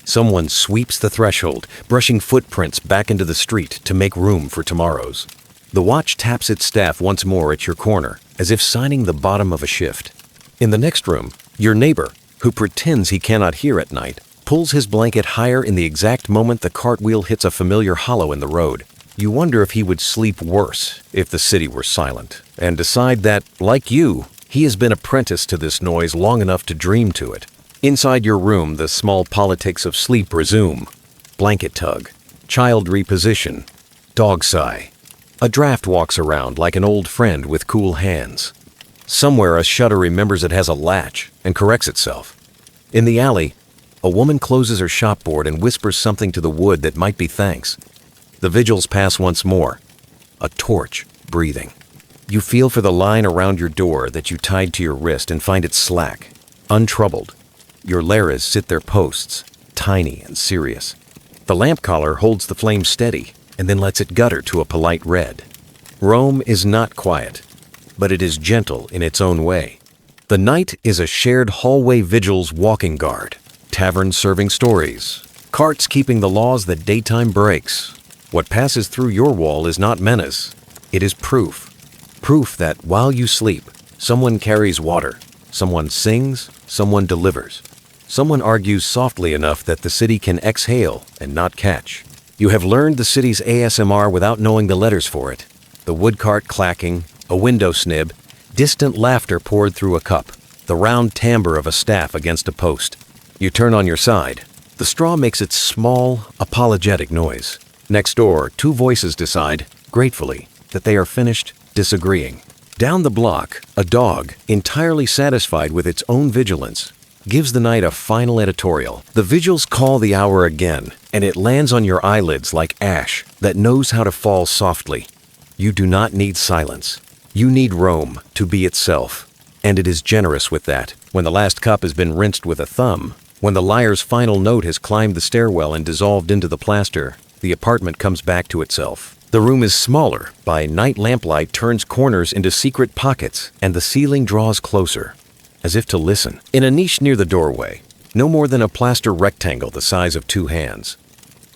Someone sweeps the threshold, brushing footprints back into the street to make room for tomorrow's. The watch taps its staff once more at your corner, as if signing the bottom of a shift. In the next room, your neighbor, who pretends he cannot hear at night, pulls his blanket higher in the exact moment the cartwheel hits a familiar hollow in the road. You wonder if he would sleep worse if the city were silent, and decide that, like you, he has been apprenticed to this noise long enough to dream to it. Inside your room, the small politics of sleep resume. Blanket tug, child reposition, dog sigh. A draft walks around like an old friend with cool hands. Somewhere a shutter remembers it has a latch and corrects itself. In the alley, a woman closes her shopboard and whispers something to the wood that might be thanks. The vigils pass once more. A torch, breathing. You feel for the line around your door that you tied to your wrist and find it slack, untroubled. Your lares sit their posts, tiny and serious. The lamp collar holds the flame steady and then lets it gutter to a polite red. Rome is not quiet, but it is gentle in its own way. The night is a shared hallway vigil's walking guard, taverns serving stories, carts keeping the laws that daytime breaks. What passes through your wall is not menace, it is proof. Proof that while you sleep, someone carries water, someone sings, someone delivers. Someone argues softly enough that the city can exhale and not catch. You have learned the city's ASMR without knowing the letters for it. The woodcart clacking, a window snib, distant laughter poured through a cup, the round timbre of a staff against a post. You turn on your side. The straw makes its small, apologetic noise. Next door, two voices decide, gratefully, that they are finished disagreeing. Down the block, a dog, entirely satisfied with its own vigilance, gives the night a final editorial. The vigils call the hour again, and it lands on your eyelids like ash that knows how to fall softly. You do not need silence. You need Rome to be itself, and it is generous with that. When the last cup has been rinsed with a thumb, when the lyre's final note has climbed the stairwell and dissolved into the plaster, the apartment comes back to itself. The room is smaller, by night lamplight turns corners into secret pockets, and the ceiling draws closer, as if to listen. In a niche near the doorway, no more than a plaster rectangle the size of two hands,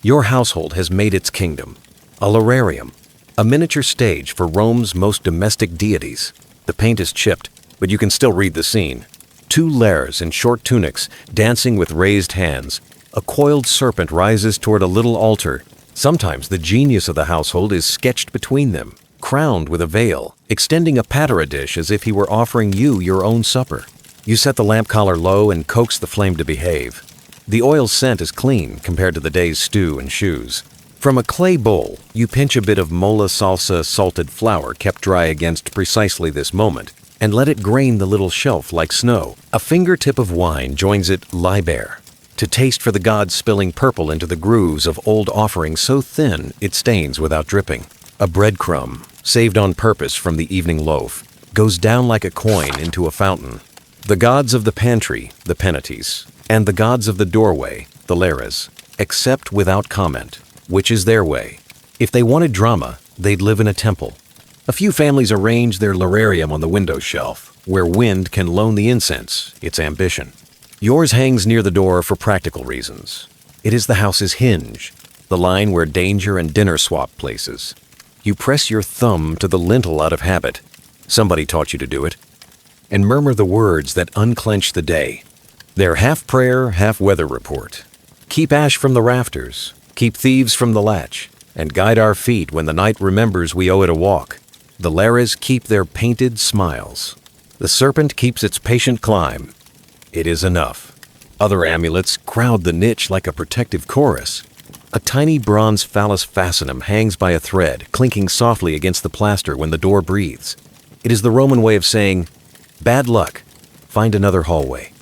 your household has made its kingdom, a lararium, a miniature stage for Rome's most domestic deities. The paint is chipped, but you can still read the scene. Two lares in short tunics, dancing with raised hands. A coiled serpent rises toward a little altar. Sometimes the genius of the household is sketched between them, crowned with a veil, extending a patera dish as if he were offering you your own supper. You set the lamp collar low and coax the flame to behave. The oil scent is clean compared to the day's stew and shoes. From a clay bowl, you pinch a bit of mola salsa salted flour kept dry against precisely this moment, and let it grain the little shelf like snow. A fingertip of wine joins it liber, to taste for the gods spilling purple into the grooves of old offerings so thin it stains without dripping. A breadcrumb, saved on purpose from the evening loaf, goes down like a coin into a fountain. The gods of the pantry, the penates, and the gods of the doorway, the lares, accept without comment, which is their way. If they wanted drama, they'd live in a temple. A few families arrange their lararium on the window shelf, where wind can loan the incense, its ambition. Yours hangs near the door for practical reasons. It is the house's hinge, the line where danger and dinner swap places. You press your thumb to the lintel out of habit. Somebody taught you to do it. And murmur the words that unclench the day. They're half prayer, half weather report. Keep ash from the rafters, keep thieves from the latch, and guide our feet when the night remembers we owe it a walk. The lares keep their painted smiles. The serpent keeps its patient climb. It is enough. Other amulets crowd the niche like a protective chorus. A tiny bronze phallus fascinum hangs by a thread, clinking softly against the plaster when the door breathes. It is the Roman way of saying, bad luck, find another hallway.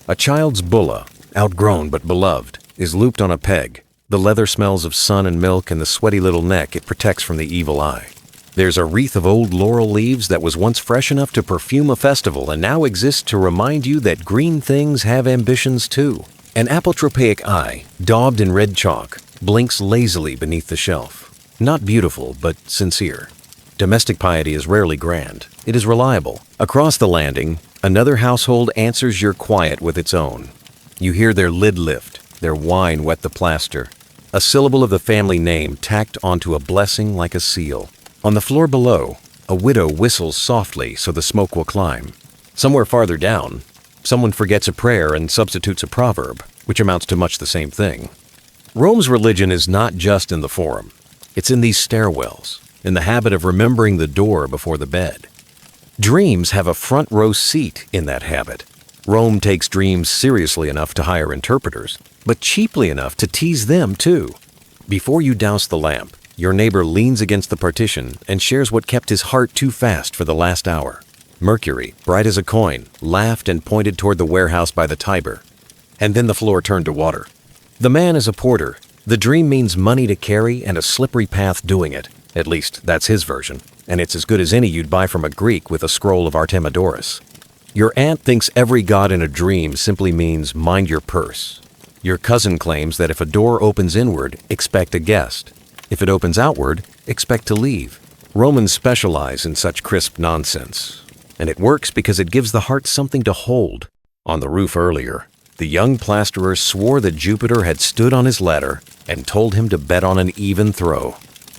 A child's bulla, outgrown but beloved, is looped on a peg. The leather smells of sun and milk and the sweaty little neck it protects from the evil eye. There's a wreath of old laurel leaves that was once fresh enough to perfume a festival and now exists to remind you that green things have ambitions too. An apotropaic eye, daubed in red chalk, blinks lazily beneath the shelf. Not beautiful, but sincere. Domestic piety is rarely grand. It is reliable. Across the landing, another household answers your quiet with its own. You hear their lid lift, Their wine wet the plaster. A syllable of the family name tacked onto a blessing like a seal. On the floor below, a widow whistles softly so the smoke will climb. Somewhere farther down, someone forgets a prayer and substitutes a proverb, which amounts to much the same thing. Rome's religion is not just in the forum. It's in these stairwells, in the habit of remembering the door before the bed. Dreams have a front row seat in that habit. Rome takes dreams seriously enough to hire interpreters, but cheaply enough to tease them too. Before you douse the lamp, your neighbor leans against the partition and shares what kept his heart too fast for the last hour. Mercury, bright as a coin, laughed and pointed toward the warehouse by the Tiber. And then the floor turned to water. The man is a porter. The dream means money to carry and a slippery path doing it. At least, that's his version. And it's as good as any you'd buy from a Greek with a scroll of Artemidorus. Your aunt thinks every god in a dream simply means mind your purse. Your cousin claims that if a door opens inward, expect a guest. If it opens outward, expect to leave. Romans specialize in such crisp nonsense. And it works because it gives the heart something to hold. On the roof earlier, the young plasterer swore that Jupiter had stood on his ladder and told him to bet on an even throw.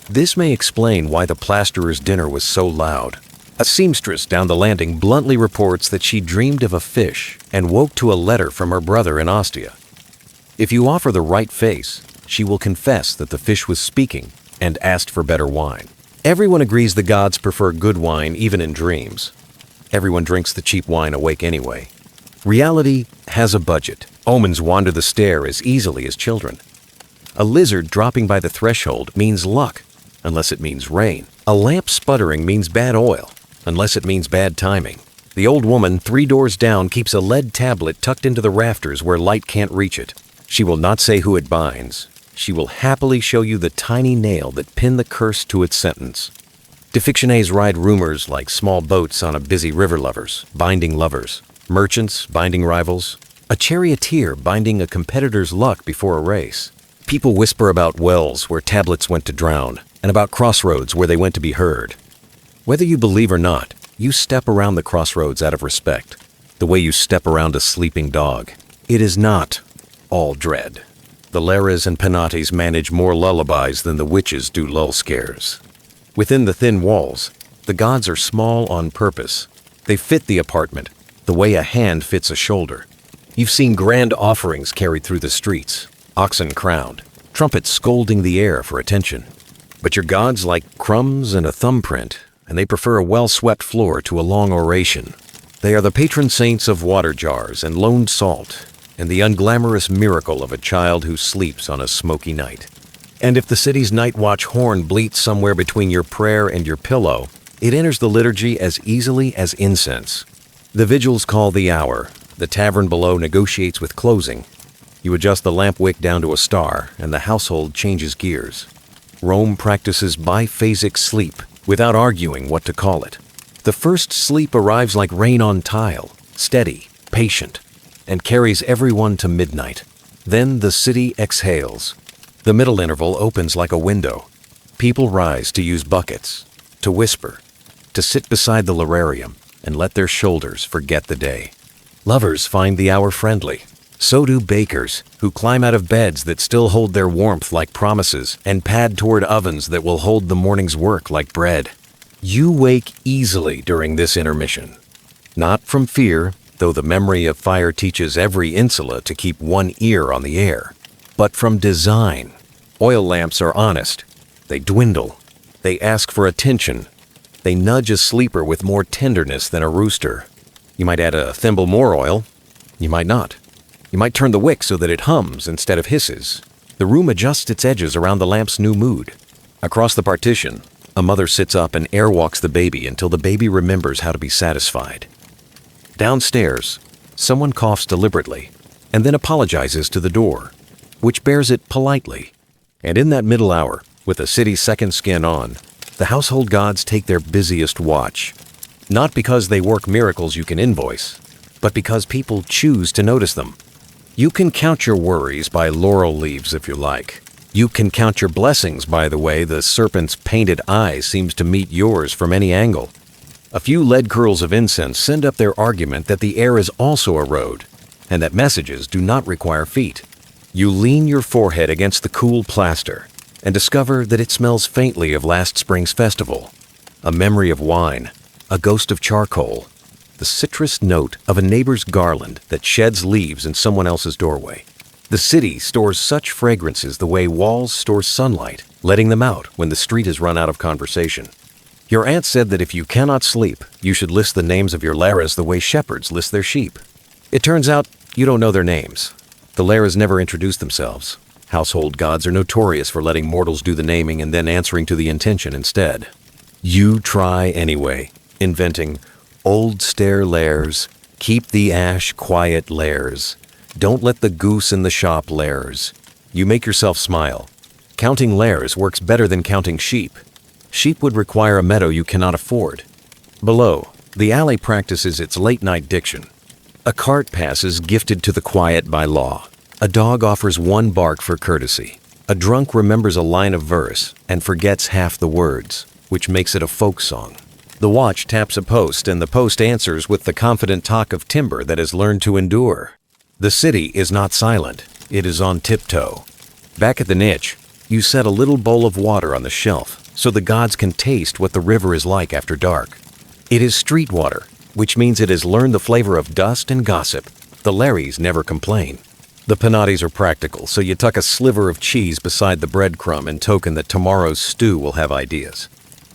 This may explain why the plasterer's dinner was so loud. A seamstress down the landing bluntly reports that she dreamed of a fish and woke to a letter from her brother in Ostia. If you offer the right face, she will confess that the fish was speaking and asked for better wine. Everyone agrees the gods prefer good wine even in dreams. Everyone drinks the cheap wine awake anyway. Reality has a budget. Omens wander the stair as easily as children. A lizard dropping by the threshold means luck, unless it means rain. A lamp sputtering means bad oil, unless it means bad timing. The old woman 3 doors down keeps a lead tablet tucked into the rafters where light can't reach it. She will not say who it binds. She will happily show you the tiny nail that pinned the curse to its sentence. Defictionaires ride rumors like small boats on a busy river lovers, binding lovers. Merchants binding rivals. A charioteer binding a competitor's luck before a race. People whisper about wells where tablets went to drown, and about crossroads where they went to be heard. Whether you believe or not, you step around the crossroads out of respect, the way you step around a sleeping dog. It is not all dread. The Laras and Penates manage more lullabies than the witches do lull scares. Within the thin walls, the gods are small on purpose. They fit the apartment, the way a hand fits a shoulder. You've seen grand offerings carried through the streets, oxen crowned, trumpets scolding the air for attention. But your gods like crumbs and a thumbprint, and they prefer a well-swept floor to a long oration. They are the patron saints of water jars and loaned salt, and the unglamorous miracle of a child who sleeps on a smoky night. And if the city's night watch horn bleats somewhere between your prayer and your pillow, it enters the liturgy as easily as incense. The vigils call the hour. The tavern below negotiates with closing. You adjust the lamp wick down to a star, and the household changes gears. Rome practices biphasic sleep without arguing what to call it. The first sleep arrives like rain on tile, steady, patient, and carries everyone to midnight. Then the city exhales. The middle interval opens like a window. People rise to use buckets, to whisper, to sit beside the lararium and let their shoulders forget the day. Lovers find the hour friendly. So do bakers, who climb out of beds that still hold their warmth like promises and pad toward ovens that will hold the morning's work like bread. You wake easily during this intermission. Not from fear, though the memory of fire teaches every Insula to keep one ear on the air, but from design. Oil lamps are honest. They dwindle. They ask for attention. They nudge a sleeper with more tenderness than a rooster. You might add a thimble more oil. You might not. You might turn the wick so that it hums instead of hisses. The room adjusts its edges around the lamp's new mood. Across the partition, a mother sits up and airwalks the baby until the baby remembers how to be satisfied. Downstairs, someone coughs deliberately and then apologizes to the door, which bears it politely. And in that middle hour, with the city's second skin on, the household gods take their busiest watch. Not because they work miracles you can invoice, but because people choose to notice them. You can count your worries by laurel leaves if you like. You can count your blessings by the way the serpent's painted eye seems to meet yours from any angle. A few lead curls of incense send up their argument that the air is also a road, and that messages do not require feet. You lean your forehead against the cool plaster and discover that it smells faintly of last spring's festival, a memory of wine, a ghost of charcoal, the citrus note of a neighbor's garland that sheds leaves in someone else's doorway. The city stores such fragrances the way walls store sunlight, letting them out when the street has run out of conversation. Your aunt said that if you cannot sleep, you should list the names of your Laras the way shepherds list their sheep. It turns out you don't know their names. The Laras never introduced themselves. Household gods are notorious for letting mortals do the naming and then answering to the intention instead. You try anyway, inventing old stair lairs, keep the ash quiet lairs, don't let the goose in the shop lairs. You make yourself smile. Counting lairs works better than counting sheep. Sheep would require a meadow you cannot afford. Below, the alley practices its late-night diction. A cart passes gifted to the quiet by law. A dog offers one bark for courtesy. A drunk remembers a line of verse and forgets half the words, which makes it a folk song. The watch taps a post and the post answers with the confident talk of timber that has learned to endure. The city is not silent, it is on tiptoe. Back at the niche, you set a little bowl of water on the shelf so the gods can taste what the river is like after dark. It is street water, which means it has learned the flavor of dust and gossip. The Larrys never complain. The Penates are practical, so you tuck a sliver of cheese beside the breadcrumb in token that tomorrow's stew will have ideas.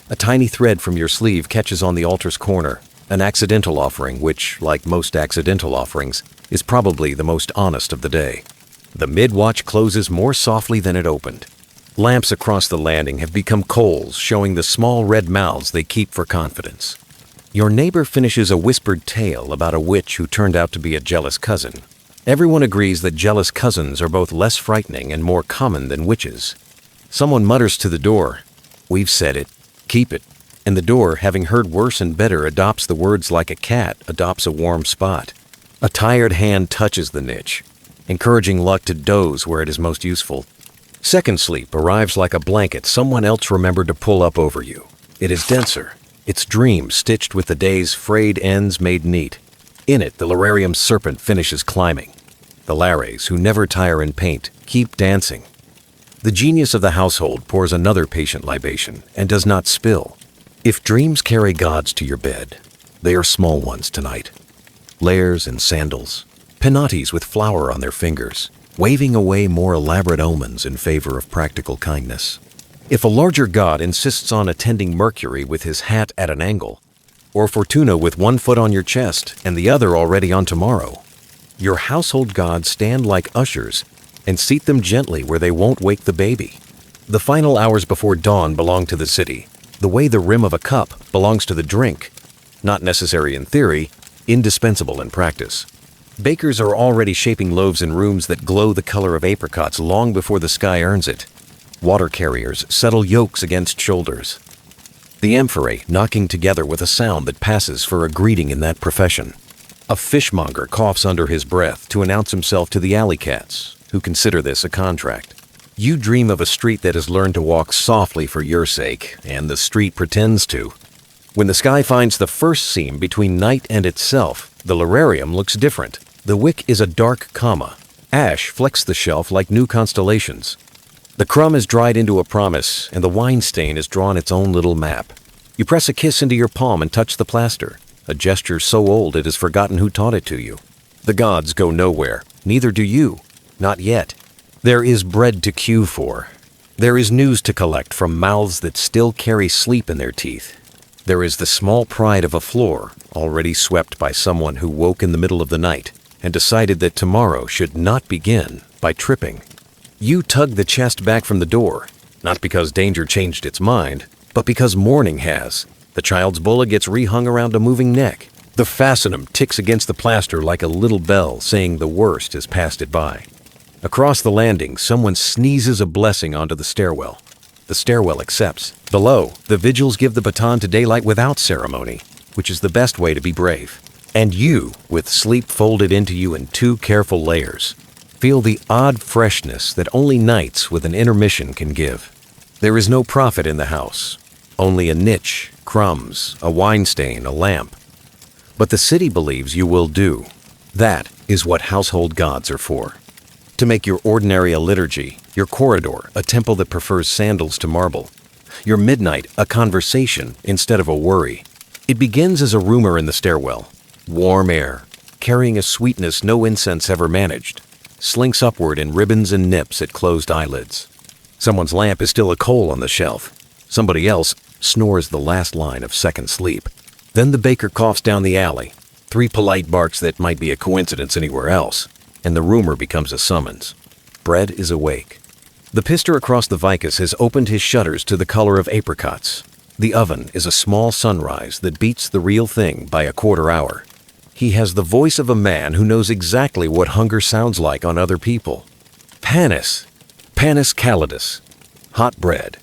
A tiny thread from your sleeve catches on the altar's corner, an accidental offering which, like most accidental offerings, is probably the most honest of the day. The mid-watch closes more softly than it opened. Lamps across the landing have become coals, showing the small red mouths they keep for confidence. Your neighbor finishes a whispered tale about a witch who turned out to be a jealous cousin. Everyone agrees that jealous cousins are both less frightening and more common than witches. Someone mutters to the door, "We've said it, keep it," and the door, having heard worse and better, adopts the words like a cat adopts a warm spot. A tired hand touches the niche, encouraging luck to doze where it is most useful. Second sleep arrives like a blanket someone else remembered to pull up over you. It is denser, its dreams stitched with the day's frayed ends made neat. In it, the Lararium's serpent finishes climbing. The Lares, who never tire in paint, keep dancing. The genius of the household pours another patient libation and does not spill. If dreams carry gods to your bed, they are small ones tonight. Lairs and sandals, Penates with flour on their fingers, waving away more elaborate omens in favor of practical kindness. If a larger god insists on attending Mercury with his hat at an angle, or Fortuna with one foot on your chest and the other already on tomorrow, your household gods stand like ushers and seat them gently where they won't wake the baby. The final hours before dawn belong to the city, the way the rim of a cup belongs to the drink. Not necessary in theory, indispensable in practice. Bakers are already shaping loaves in rooms that glow the color of apricots long before the sky earns it. Water carriers settle yokes against shoulders. The amphorae knocking together with a sound that passes for a greeting in that profession. A fishmonger coughs under his breath to announce himself to the alley cats, who consider this a contract. You dream of a street that has learned to walk softly for your sake, and the street pretends to. When the sky finds the first seam between night and itself, the Lararium looks different. The wick is a dark comma. Ash flecks the shelf like new constellations. The crumb is dried into a promise, and the wine stain has drawn its own little map. You press a kiss into your palm and touch the plaster, a gesture so old it has forgotten who taught it to you. The gods go nowhere, neither do you. Not yet. There is bread to queue for. There is news to collect from mouths that still carry sleep in their teeth. There is the small pride of a floor, already swept by someone who woke in the middle of the night and decided that tomorrow should not begin by tripping. You tug the chest back from the door, not because danger changed its mind, but because morning has. The child's bulla gets rehung around a moving neck. The fastenum ticks against the plaster like a little bell saying the worst has passed it by. Across the landing, someone sneezes a blessing onto the stairwell. The stairwell accepts. Below, the vigils give the baton to daylight without ceremony, which is the best way to be brave. And you, with sleep folded into you in 2 careful layers, feel the odd freshness that only nights with an intermission can give. There is no profit in the house, only a niche, crumbs, a wine stain, a lamp. But the city believes you will do. That is what household gods are for. To make your ordinary a liturgy, your corridor a temple that prefers sandals to marble, your midnight a conversation instead of a worry. It begins as a rumor in the stairwell. Warm air, carrying a sweetness no incense ever managed, slinks upward in ribbons and nips at closed eyelids. Someone's lamp is still a coal on the shelf. Somebody else snores the last line of second sleep. Then the baker coughs down the alley, 3 polite barks that might be a coincidence anywhere else, and the rumor becomes a summons. Bread is awake. The pister across the vicus has opened his shutters to the color of apricots. The oven is a small sunrise that beats the real thing by a quarter hour. He has the voice of a man who knows exactly what hunger sounds like on other people. Panis calidus. Hot bread.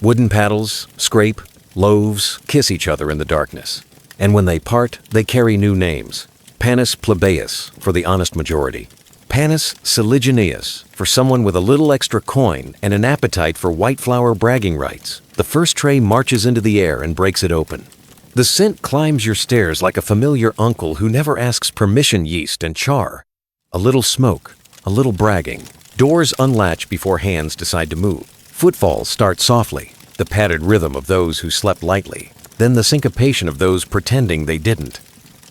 Wooden paddles, scrape, loaves, kiss each other in the darkness. And when they part, they carry new names. Panis plebeius for the honest majority. Panis saligeneus for someone with a little extra coin and an appetite for white flour bragging rights. The first tray marches into the air and breaks it open. The scent climbs your stairs like a familiar uncle who never asks permission. Yeast and char. A little smoke, a little bragging. Doors unlatch before hands decide to move. Footfalls start softly, the padded rhythm of those who slept lightly, then the syncopation of those pretending they didn't.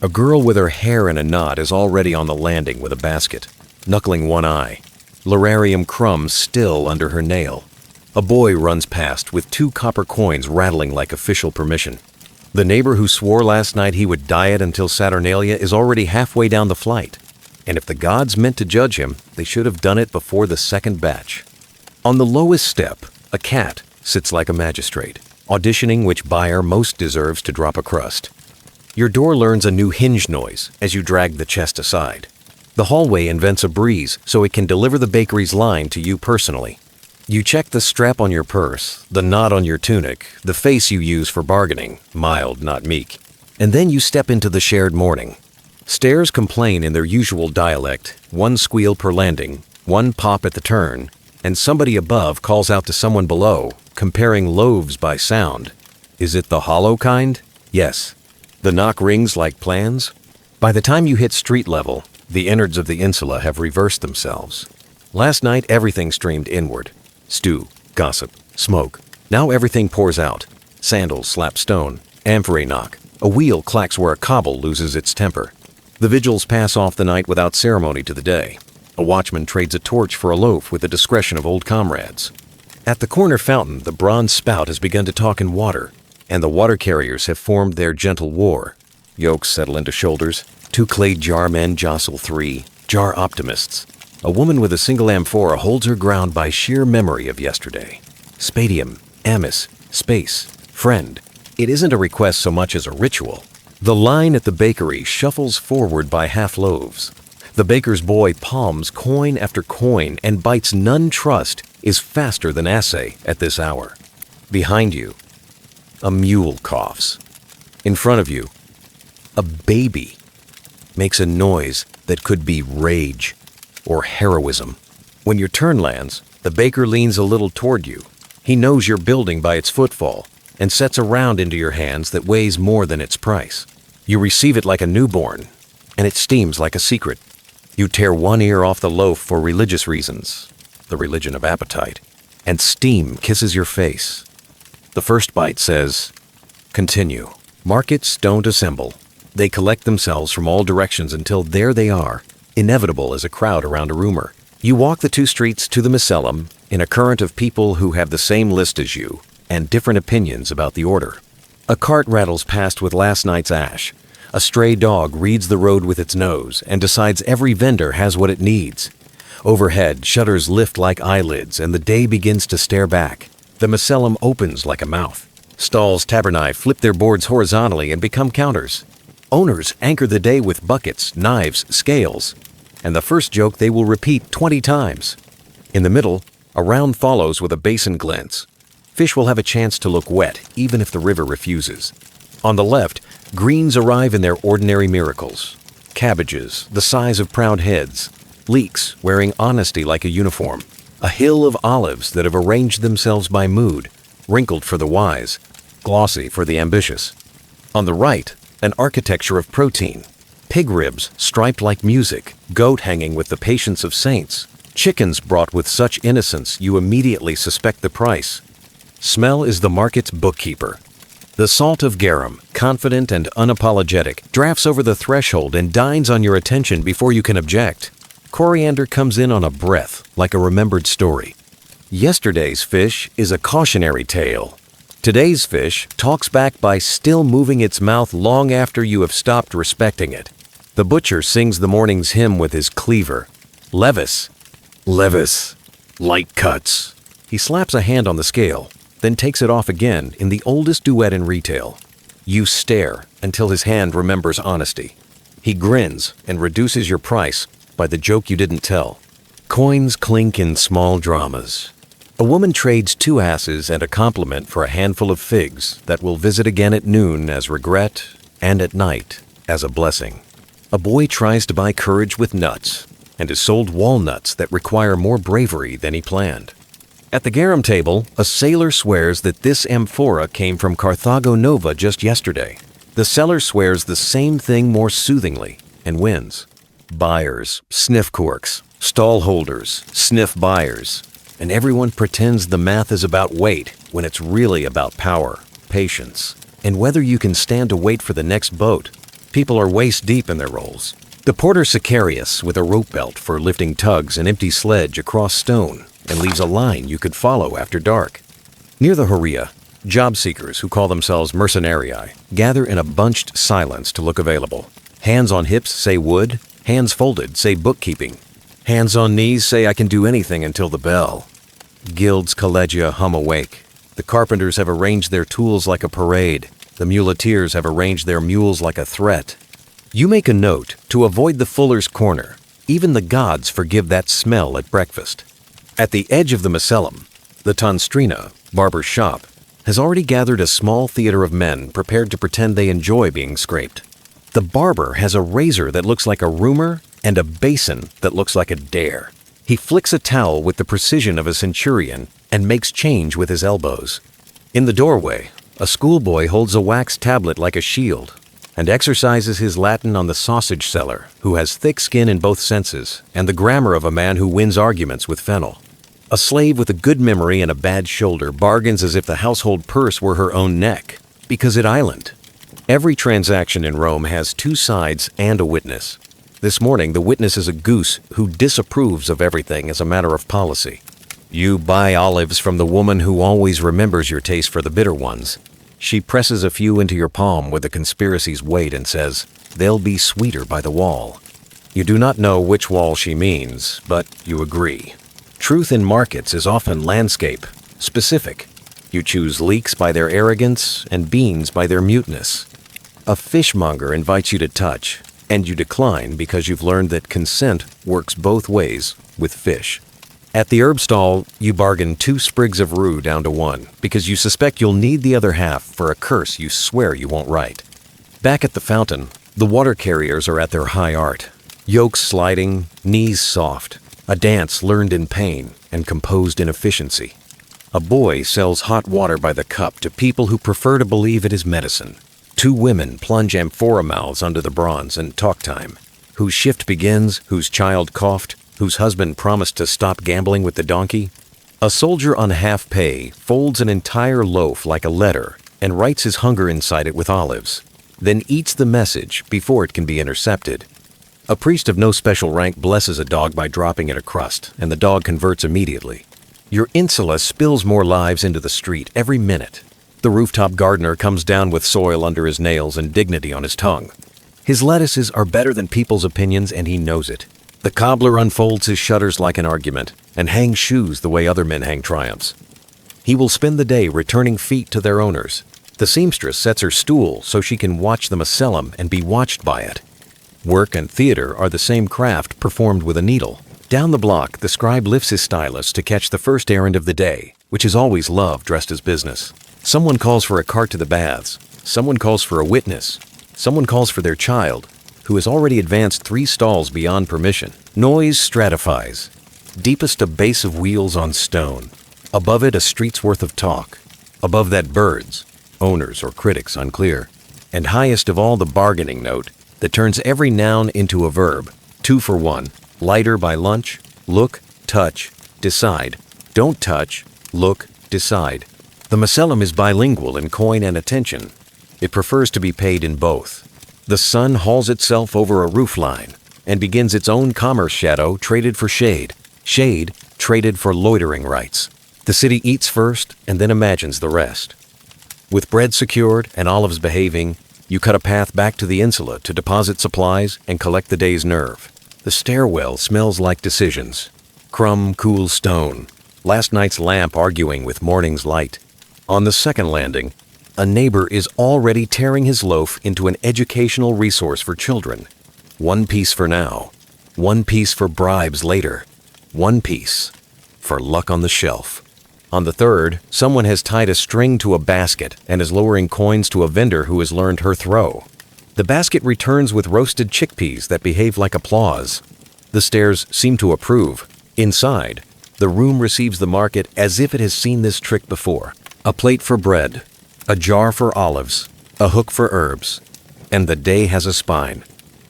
A girl with her hair in a knot is already on the landing with a basket, knuckling one eye, lararium crumbs still under her nail. A boy runs past with 2 copper coins rattling like official permission. The neighbor who swore last night he would diet until Saturnalia is already halfway down the flight. And if the gods meant to judge him, they should have done it before the second batch. On the lowest step, a cat sits like a magistrate, auditioning which buyer most deserves to drop a crust. Your door learns a new hinge noise as you drag the chest aside. The hallway invents a breeze so it can deliver the bakery's line to you personally. You check the strap on your purse, the knot on your tunic, the face you use for bargaining, mild, not meek. And then you step into the shared morning. Stairs complain in their usual dialect, 1 squeal per landing, 1 pop at the turn, and somebody above calls out to someone below, comparing loaves by sound. Is it the hollow kind? Yes. The knock rings like plans? By the time you hit street level, the innards of the Insula have reversed themselves. Last night everything streamed inward. Stew, gossip, smoke. Now everything pours out. Sandals slap stone, amphorae knock. A wheel clacks where a cobble loses its temper. The vigils pass off the night without ceremony to the day. A watchman trades a torch for a loaf with the discretion of old comrades. At the corner fountain, the bronze spout has begun to talk in water, and the water carriers have formed their gentle war. Yokes settle into shoulders. 2 clay jar men jostle 3 jar optimists. A woman with a single amphora holds her ground by sheer memory of yesterday. Spadium, amice, space, friend. It isn't a request so much as a ritual. The line at the bakery shuffles forward by half loaves. The baker's boy palms coin after coin and bites none trust is faster than assay at this hour. Behind you, a mule coughs. In front of you, a baby makes a noise that could be rage or heroism. When your turn lands, the baker leans a little toward you. He knows you're building by its footfall and sets a round into your hands that weighs more than its price. You receive it like a newborn, and it steams like a secret. You tear 1 ear off the loaf for religious reasons, the religion of appetite, and steam kisses your face. The first bite says, continue. Markets don't assemble. They collect themselves from all directions until there they are, inevitable as a crowd around a rumor. You walk the 2 streets to the Macellum in a current of people who have the same list as you and different opinions about the order. A cart rattles past with last night's ash. A stray dog reads the road with its nose and decides every vendor has what it needs. Overhead, shutters lift like eyelids and the day begins to stare back. The Macellum opens like a mouth. Stalls tabernae flip their boards horizontally and become counters. Owners anchor the day with buckets, knives, scales, and the first joke they will repeat 20 times. In the middle, a round follows with a basin glints. Fish will have a chance to look wet, even if the river refuses. On the left, greens arrive in their ordinary miracles. Cabbages, the size of proud heads. Leeks, wearing honesty like a uniform. A hill of olives that have arranged themselves by mood, wrinkled for the wise, glossy for the ambitious. On the right, an architecture of protein. Pig ribs striped like music, goat hanging with the patience of saints, Chickens brought with such innocence you immediately suspect the price. Smell is the market's bookkeeper. The salt of garum, confident and unapologetic, drafts over the threshold and dines on your attention before you can object. Coriander comes in on a breath, like a remembered story. Yesterday's fish is a cautionary tale. Today's fish talks back by still moving its mouth long after you have stopped respecting it. The butcher sings the morning's hymn with his cleaver. Levis, Levis, light cuts. He slaps a hand on the scale, then takes it off again in the oldest duet in retail. You stare until his hand remembers honesty. He grins and reduces your price by the joke you didn't tell. Coins clink in small dramas. A woman trades 2 asses and a compliment for a handful of figs that will visit again at noon as regret and at night as a blessing. A boy tries to buy courage with nuts and is sold walnuts that require more bravery than he planned. At the garum table, a sailor swears that this amphora came from Carthago Nova just yesterday. The seller swears the same thing more soothingly and wins. Buyers sniff corks, stall holders sniff buyers, and everyone pretends the math is about weight when it's really about power, patience, and whether you can stand to wait for the next boat. People are waist deep in their roles. The porter Sicarius with a rope belt for lifting tugs an empty sledge across stone and leaves a line you could follow after dark. Near the Horia, job seekers who call themselves mercenarii gather in a bunched silence to look available. Hands on hips say wood, hands folded say bookkeeping. Hands on knees say I can do anything until the bell. Guild's collegia hum awake. The carpenters have arranged their tools like a parade. The muleteers have arranged their mules like a threat. You make a note to avoid the fuller's corner. Even the gods forgive that smell at breakfast. At the edge of the Macellum, the Tonstrina, barber's shop, has already gathered a small theater of men prepared to pretend they enjoy being scraped. The barber has a razor that looks like a rumor and a basin that looks like a dare. He flicks a towel with the precision of a centurion and makes change with his elbows. In the doorway, a schoolboy holds a wax tablet like a shield and exercises his Latin on the sausage seller, who has thick skin in both senses and the grammar of a man who wins arguments with fennel. A slave with a good memory and a bad shoulder bargains as if the household purse were her own neck, because it island. Every transaction in Rome has 2 sides and a witness. This morning, the witness is a goose who disapproves of everything as a matter of policy. You buy olives from the woman who always remembers your taste for the bitter ones. She presses a few into your palm with the conspiracy's weight and says, "They'll be sweeter by the wall." You do not know which wall she means, but you agree. Truth in markets is often landscape, specific. You choose leeks by their arrogance and beans by their muteness. A fishmonger invites you to touch, and you decline because you've learned that consent works both ways with fish. At the herb stall, you bargain 2 sprigs of rue down to 1 because you suspect you'll need the other half for a curse you swear you won't write. Back at the fountain, the water carriers are at their high art. Yokes sliding, knees soft, a dance learned in pain and composed in efficiency. A boy sells hot water by the cup to people who prefer to believe it is medicine. 2 women plunge amphora mouths under the bronze and talk time. Whose shift begins, whose child coughed, whose husband promised to stop gambling with the donkey. A soldier on half pay folds an entire loaf like a letter and writes his hunger inside it with olives, then eats the message before it can be intercepted. A priest of no special rank blesses a dog by dropping it a crust, and the dog converts immediately. Your Insula spills more lives into the street every minute. The rooftop gardener comes down with soil under his nails and dignity on his tongue. His lettuces are better than people's opinions, and he knows it. The cobbler unfolds his shutters like an argument and hangs shoes the way other men hang triumphs. He will spend the day returning feet to their owners. The seamstress sets her stool so she can watch the Macellum and be watched by it. Work and theater are the same craft performed with a needle. Down the block, the scribe lifts his stylus to catch the first errand of the day, which is always love dressed as business. Someone calls for a cart to the baths. Someone calls for a witness. Someone calls for their child, who has already advanced 3 stalls beyond permission. Noise stratifies. Deepest a base of wheels on stone. Above it a street's worth of talk. Above that birds, owners or critics unclear. And highest of all the bargaining note that turns every noun into a verb. 2 for 1. Lighter by lunch. Look, touch, decide. Don't touch, look, decide. The Macellum is bilingual in coin and attention. It prefers to be paid in both. The sun hauls itself over a roofline and begins its own commerce shadow traded for shade, shade traded for loitering rights. The city eats first and then imagines the rest. With bread secured and olives behaving, you cut a path back to the Insula to deposit supplies and collect the day's nerve. The stairwell smells like decisions. Crumb, cool stone. Last night's lamp arguing with morning's light. On the second landing, a neighbor is already tearing his loaf into an educational resource for children. 1 piece for now. 1 piece for bribes later. 1 piece for luck on the shelf. On the third, someone has tied a string to a basket and is lowering coins to a vendor who has learned her throw. The basket returns with roasted chickpeas that behave like applause. The stairs seem to approve. Inside, the room receives the market as if it has seen this trick before. A plate for bread, a jar for olives, a hook for herbs, and the day has a spine.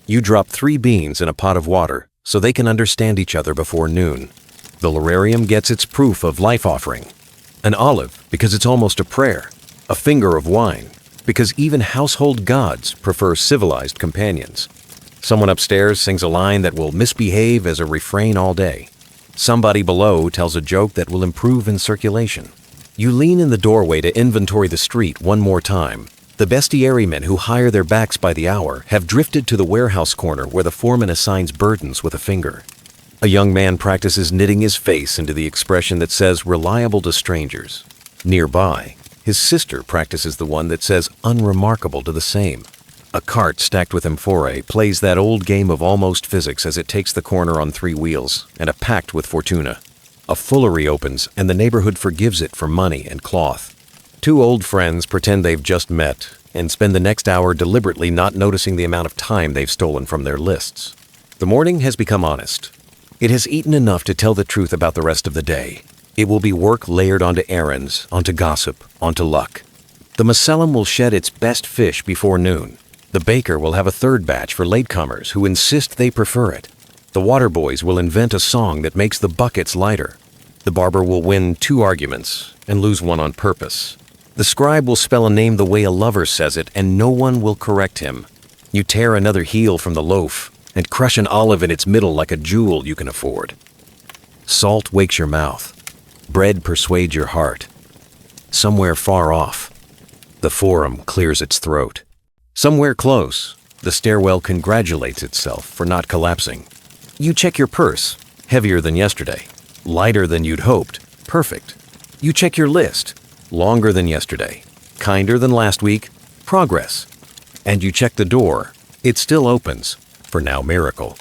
You drop 3 beans in a pot of water so they can understand each other before noon. The Lorarium gets its proof of life offering. An olive, because it's almost a prayer. A finger of wine, because even household gods prefer civilized companions. Someone upstairs sings a line that will misbehave as a refrain all day. Somebody below tells a joke that will improve in circulation. You lean in the doorway to inventory the street one more time. The bestiarymen who hire their backs by the hour have drifted to the warehouse corner where the foreman assigns burdens with a finger. A young man practices knitting his face into the expression that says reliable to strangers. Nearby, his sister practices the one that says unremarkable to the same. A cart stacked with amphorae plays that old game of almost physics as it takes the corner on 3 wheels, and a pact with Fortuna. A foolery opens, and the neighborhood forgives it for money and cloth. 2 old friends pretend they've just met and spend the next hour deliberately not noticing the amount of time they've stolen from their lists. The morning has become honest. It has eaten enough to tell the truth about the rest of the day. It will be work layered onto errands, onto gossip, onto luck. The Macellum will shed its best fish before noon. The baker will have a 3rd batch for latecomers who insist they prefer it. The water boys will invent a song that makes the buckets lighter. The barber will win 2 arguments and lose 1 on purpose. The scribe will spell a name the way a lover says it, and no one will correct him. You tear another heel from the loaf and crush an olive in its middle like a jewel you can afford. Salt wakes your mouth. Bread persuades your heart. Somewhere far off, the forum clears its throat. Somewhere close, the stairwell congratulates itself for not collapsing. You check your purse, heavier than yesterday, lighter than you'd hoped, perfect. You check your list, longer than yesterday, kinder than last week, progress. And you check the door, it still opens, for now miracle.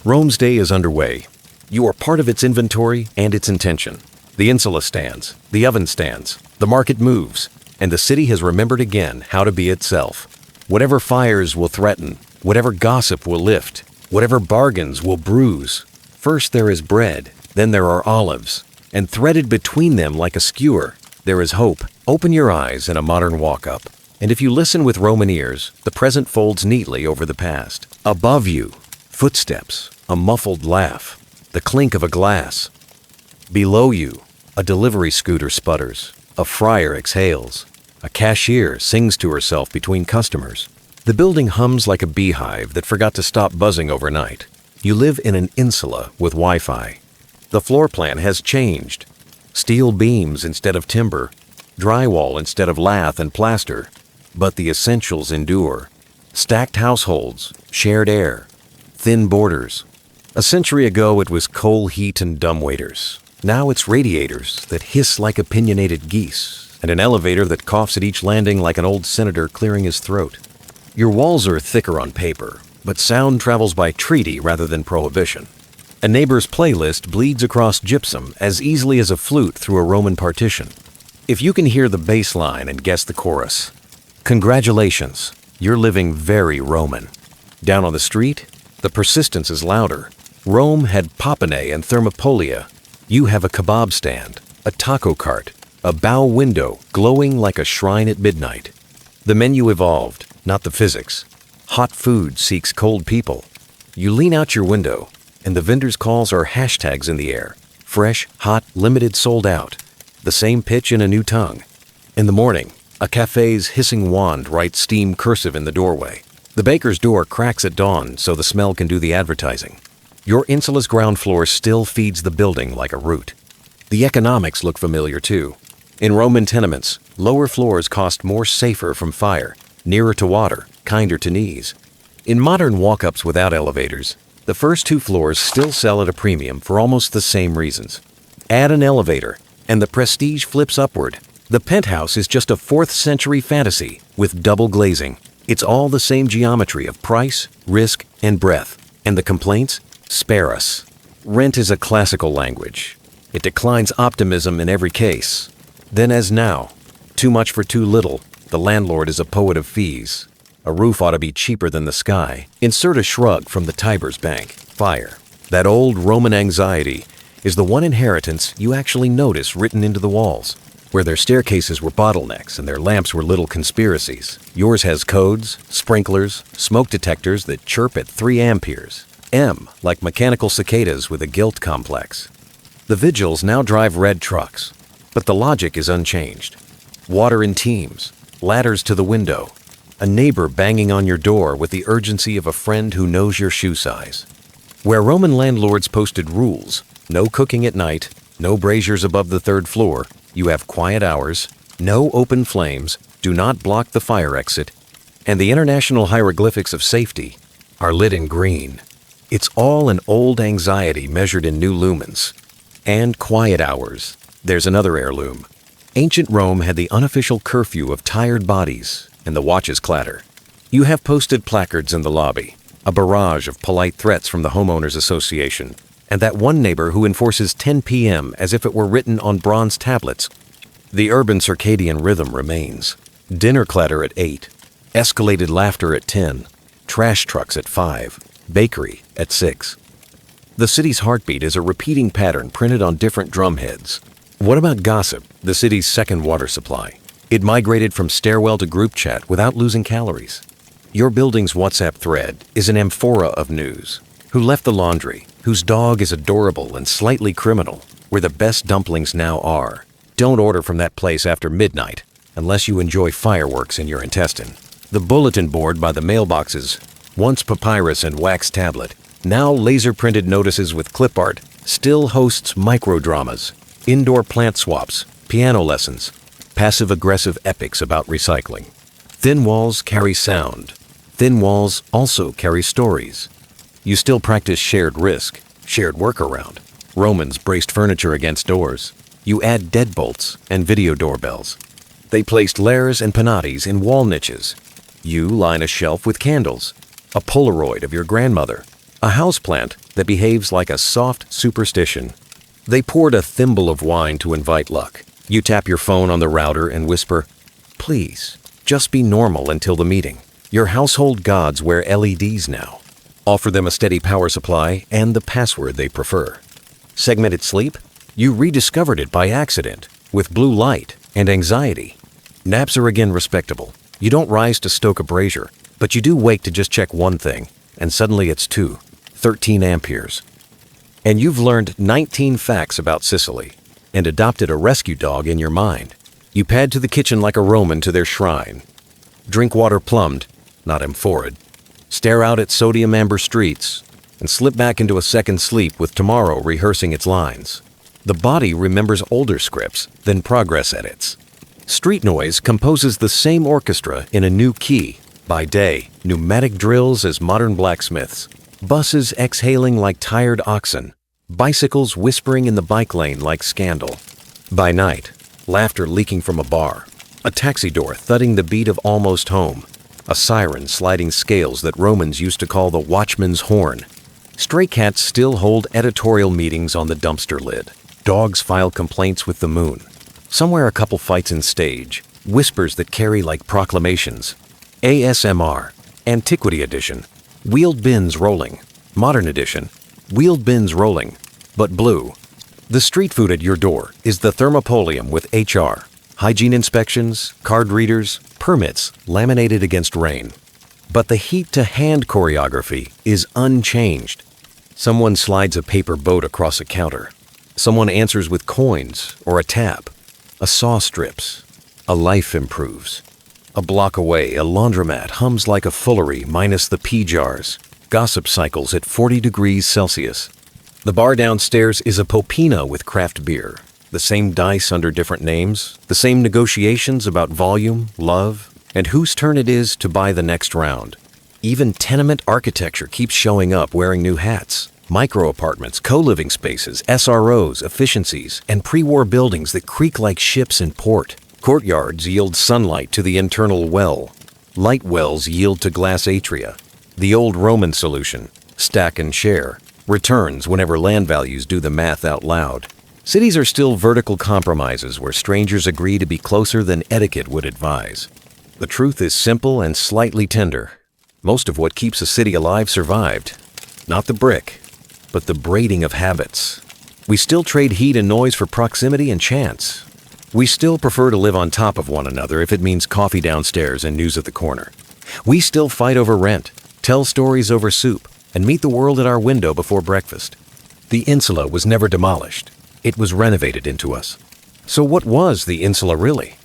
Rome's day is underway. You are part of its inventory and its intention. The Insula stands, the oven stands, the market moves, and the city has remembered again how to be itself. Whatever fires will threaten, whatever gossip will lift, whatever bargains will bruise. First there is bread, then there are olives, and threaded between them like a skewer, there is hope. Open your eyes in a modern walk-up, and if you listen with Roman ears, the present folds neatly over the past. Above you, footsteps, a muffled laugh, the clink of a glass. Below you, a delivery scooter sputters, a friar exhales, a cashier sings to herself between customers. The building hums like a beehive that forgot to stop buzzing overnight. You live in an insula with Wi-Fi. The floor plan has changed. Steel beams instead of timber, drywall instead of lath and plaster. But the essentials endure. Stacked households, shared air, thin borders. A century ago it was coal heat and dumbwaiters. Now it's radiators that hiss like opinionated geese, and an elevator that coughs at each landing like an old senator clearing his throat. Your walls are thicker on paper, but sound travels by treaty rather than prohibition. A neighbor's playlist bleeds across gypsum as easily as a flute through a Roman partition. If you can hear the bass line and guess the chorus, congratulations, you're living very Roman. Down on the street, the persistence is louder. Rome had Popene and Thermopolia. You have a kebab stand, a taco cart, a bow window glowing like a shrine at midnight. The menu evolved, not the physics. Hot food seeks cold people. You lean out your window, and the vendor's calls are hashtags in the air. Fresh, hot, limited, sold out. The same pitch in a new tongue. In the morning, a cafe's hissing wand writes steam cursive in the doorway. The baker's door cracks at dawn so the smell can do the advertising. Your Insula's ground floor still feeds the building like a root. The economics look familiar too. In Roman tenements, lower floors cost more, safer from fire, nearer to water, kinder to knees. In modern walk-ups without elevators, the first 2 floors still sell at a premium for almost the same reasons. Add an elevator, and the prestige flips upward. The penthouse is just a 4th century fantasy with double glazing. It's all the same geometry of price, risk, and breadth. And the complaints? Spare us. Rent is a classical language. It declines optimism in every case. Then as now, too much for too little. The landlord is a poet of fees. A roof ought to be cheaper than the sky. Insert a shrug from the Tiber's bank. Fire. That old Roman anxiety is the one inheritance you actually notice written into the walls. Where their staircases were bottlenecks and their lamps were little conspiracies, yours has codes, sprinklers, smoke detectors that chirp at 3 amperes. M, like mechanical cicadas with a guilt complex. The vigils now drive red trucks, but the logic is unchanged. Water in teams, ladders to the window, a neighbor banging on your door with the urgency of a friend who knows your shoe size. Where Roman landlords posted rules, no cooking at night, no braziers above the 3rd floor, you have quiet hours, no open flames, do not block the fire exit, and the international hieroglyphics of safety are lit in green. It's all an old anxiety measured in new lumens. And quiet hours. There's another heirloom. Ancient Rome had the unofficial curfew of tired bodies, and the watches clatter. You have posted placards in the lobby, a barrage of polite threats from the Homeowners Association, and that one neighbor who enforces 10 p.m. as if it were written on bronze tablets. The urban circadian rhythm remains. Dinner clatter at 8, escalated laughter at 10, trash trucks at 5, bakery at 6. The city's heartbeat is a repeating pattern printed on different drumheads. What about gossip, the city's second water supply? It migrated from stairwell to group chat without losing calories. Your building's WhatsApp thread is an amphora of news. Who left the laundry? Whose dog is adorable and slightly criminal? Where the best dumplings now are. Don't order from that place after midnight, unless you enjoy fireworks in your intestine. The bulletin board by the mailboxes, once papyrus and wax tablet, now laser-printed notices with clip art, still hosts microdramas, indoor plant swaps, piano lessons, passive-aggressive epics about recycling. Thin walls carry sound. Thin walls also carry stories. You still practice shared risk, shared workaround. Romans braced furniture against doors. You add deadbolts and video doorbells. They placed lares and penates in wall niches. You line a shelf with candles, a Polaroid of your grandmother, a houseplant that behaves like a soft superstition. They poured a thimble of wine to invite luck. You tap your phone on the router and whisper, "Please, just be normal until the meeting." Your household gods wear LEDs now. Offer them a steady power supply and the password they prefer. Segmented sleep? You rediscovered it by accident, with blue light and anxiety. Naps are again respectable. You don't rise to stoke a brazier, but you do wake to just check one thing, and suddenly it's 13 amperes. And you've learned 19 facts about Sicily, and adopted a rescue dog in your mind. You pad to the kitchen like a Roman to their shrine. Drink water plumbed, not amphorid. Stare out at sodium amber streets, and slip back into a second sleep with tomorrow rehearsing its lines. The body remembers older scripts, then progress edits. Street noise composes the same orchestra in a new key. By day, pneumatic drills as modern blacksmiths. Buses exhaling like tired oxen. Bicycles whispering in the bike lane like scandal. By night, laughter leaking from a bar. A taxi door thudding the beat of almost home. A siren sliding scales that Romans used to call the watchman's horn. Stray cats still hold editorial meetings on the dumpster lid. Dogs file complaints with the moon. Somewhere a couple fights in stage, whispers that carry like proclamations. ASMR, Antiquity Edition, wheeled bins rolling. Modern Edition, wheeled bins rolling, but blue. The street food at your door is the thermopolium with HR. Hygiene inspections, card readers, permits laminated against rain. But the heat-to-hand choreography is unchanged. Someone slides a paper boat across a counter. Someone answers with coins or a tap. A saw strips. A life improves. A block away, a laundromat hums like a foolery minus the pee jars. Gossip cycles at 40 degrees Celsius. The bar downstairs is a popina with craft beer. The same dice under different names. The same negotiations about volume, love, and whose turn it is to buy the next round. Even tenement architecture keeps showing up wearing new hats. Micro-apartments, co-living spaces, SROs, efficiencies, and pre-war buildings that creak like ships in port. Courtyards yield sunlight to the internal well. Light wells yield to glass atria. The old Roman solution, stack and share, returns whenever land values do the math out loud. Cities are still vertical compromises where strangers agree to be closer than etiquette would advise. The truth is simple and slightly tender. Most of what keeps a city alive survived. Not the brick, but the braiding of habits. We still trade heat and noise for proximity and chance. We still prefer to live on top of one another if it means coffee downstairs and news at the corner. We still fight over rent, tell stories over soup, and meet the world at our window before breakfast. The Insula was never demolished. It was renovated into us. So what was the Insula really?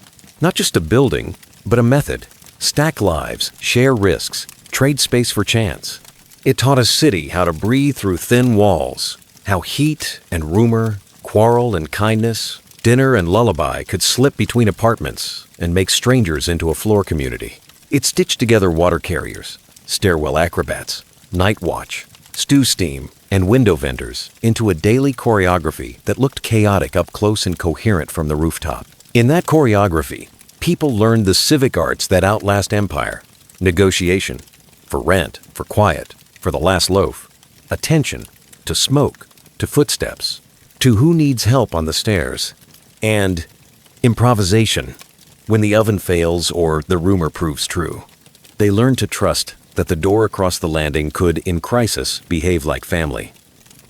Not just a building, but a method. Stack lives, share risks, trade space for chance. It taught a city how to breathe through thin walls, how heat and rumor, quarrel and kindness, dinner and lullaby could slip between apartments and make strangers into a floor community. It stitched together water carriers, stairwell acrobats, night watch, stew steam, and window vendors into a daily choreography that looked chaotic up close and coherent from the rooftop. In that choreography, people learned the civic arts that outlast empire. Negotiation, for rent, for quiet, for the last loaf. Attention, to smoke, to footsteps, to who needs help on the stairs. And improvisation, when the oven fails or the rumor proves true. They learned to trust that the door across the landing could, in crisis, behave like family.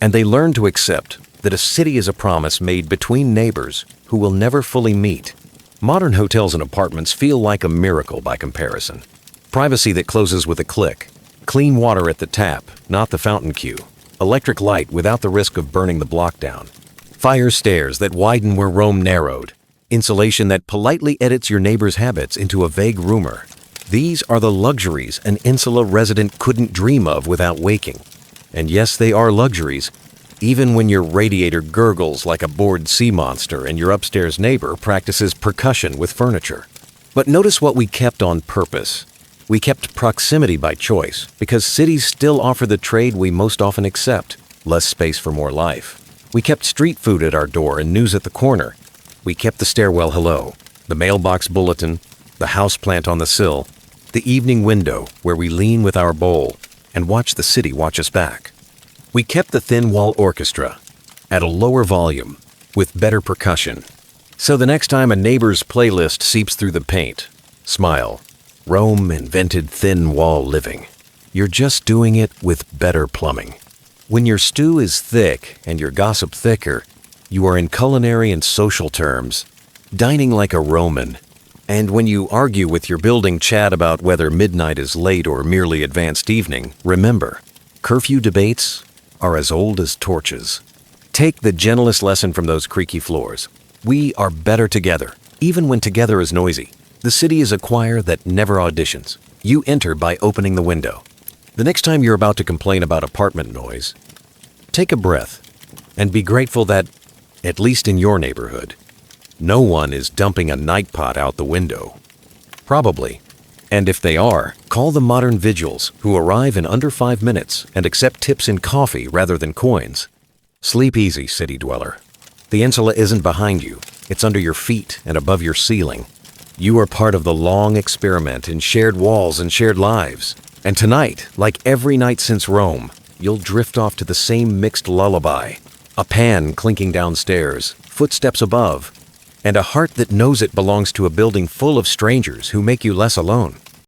And they learned to accept that a city is a promise made between neighbors who will never fully meet. Modern hotels and apartments feel like a miracle by comparison. Privacy that closes with a click. Clean water at the tap, not the fountain queue. Electric light without the risk of burning the block down. Fire stairs that widen where Rome narrowed. Insulation that politely edits your neighbor's habits into a vague rumor. These are the luxuries an Insula resident couldn't dream of without waking. And yes, they are luxuries, even when your radiator gurgles like a bored sea monster and your upstairs neighbor practices percussion with furniture. But notice what we kept on purpose. We kept proximity by choice, because cities still offer the trade we most often accept, less space for more life. We kept street food at our door and news at the corner. We kept the stairwell hello, the mailbox bulletin, the houseplant on the sill, the evening window where we lean with our bowl and watch the city watch us back. We kept the thin wall orchestra at a lower volume with better percussion. So the next time a neighbor's playlist seeps through the paint, smile. Rome invented thin wall living. You're just doing it with better plumbing. When your stew is thick and your gossip thicker, you are in culinary and social terms, dining like a Roman. And when you argue with your building chat about whether midnight is late or merely advanced evening, remember, curfew debates are as old as torches. Take the gentlest lesson from those creaky floors. We are better together, even when together is noisy. The city is a choir that never auditions. You enter by opening the window. The next time you're about to complain about apartment noise, take a breath and be grateful that, at least in your neighborhood, no one is dumping a night pot out the window. Probably. And if they are, call the modern vigils who arrive in under 5 minutes and accept tips in coffee rather than coins. Sleep easy, city dweller. The Insula isn't behind you. It's under your feet and above your ceiling. You are part of the long experiment in shared walls and shared lives. And tonight, like every night since Rome, you'll drift off to the same mixed lullaby. A pan clinking downstairs, footsteps above, and a heart that knows it belongs to a building full of strangers who make you less alone.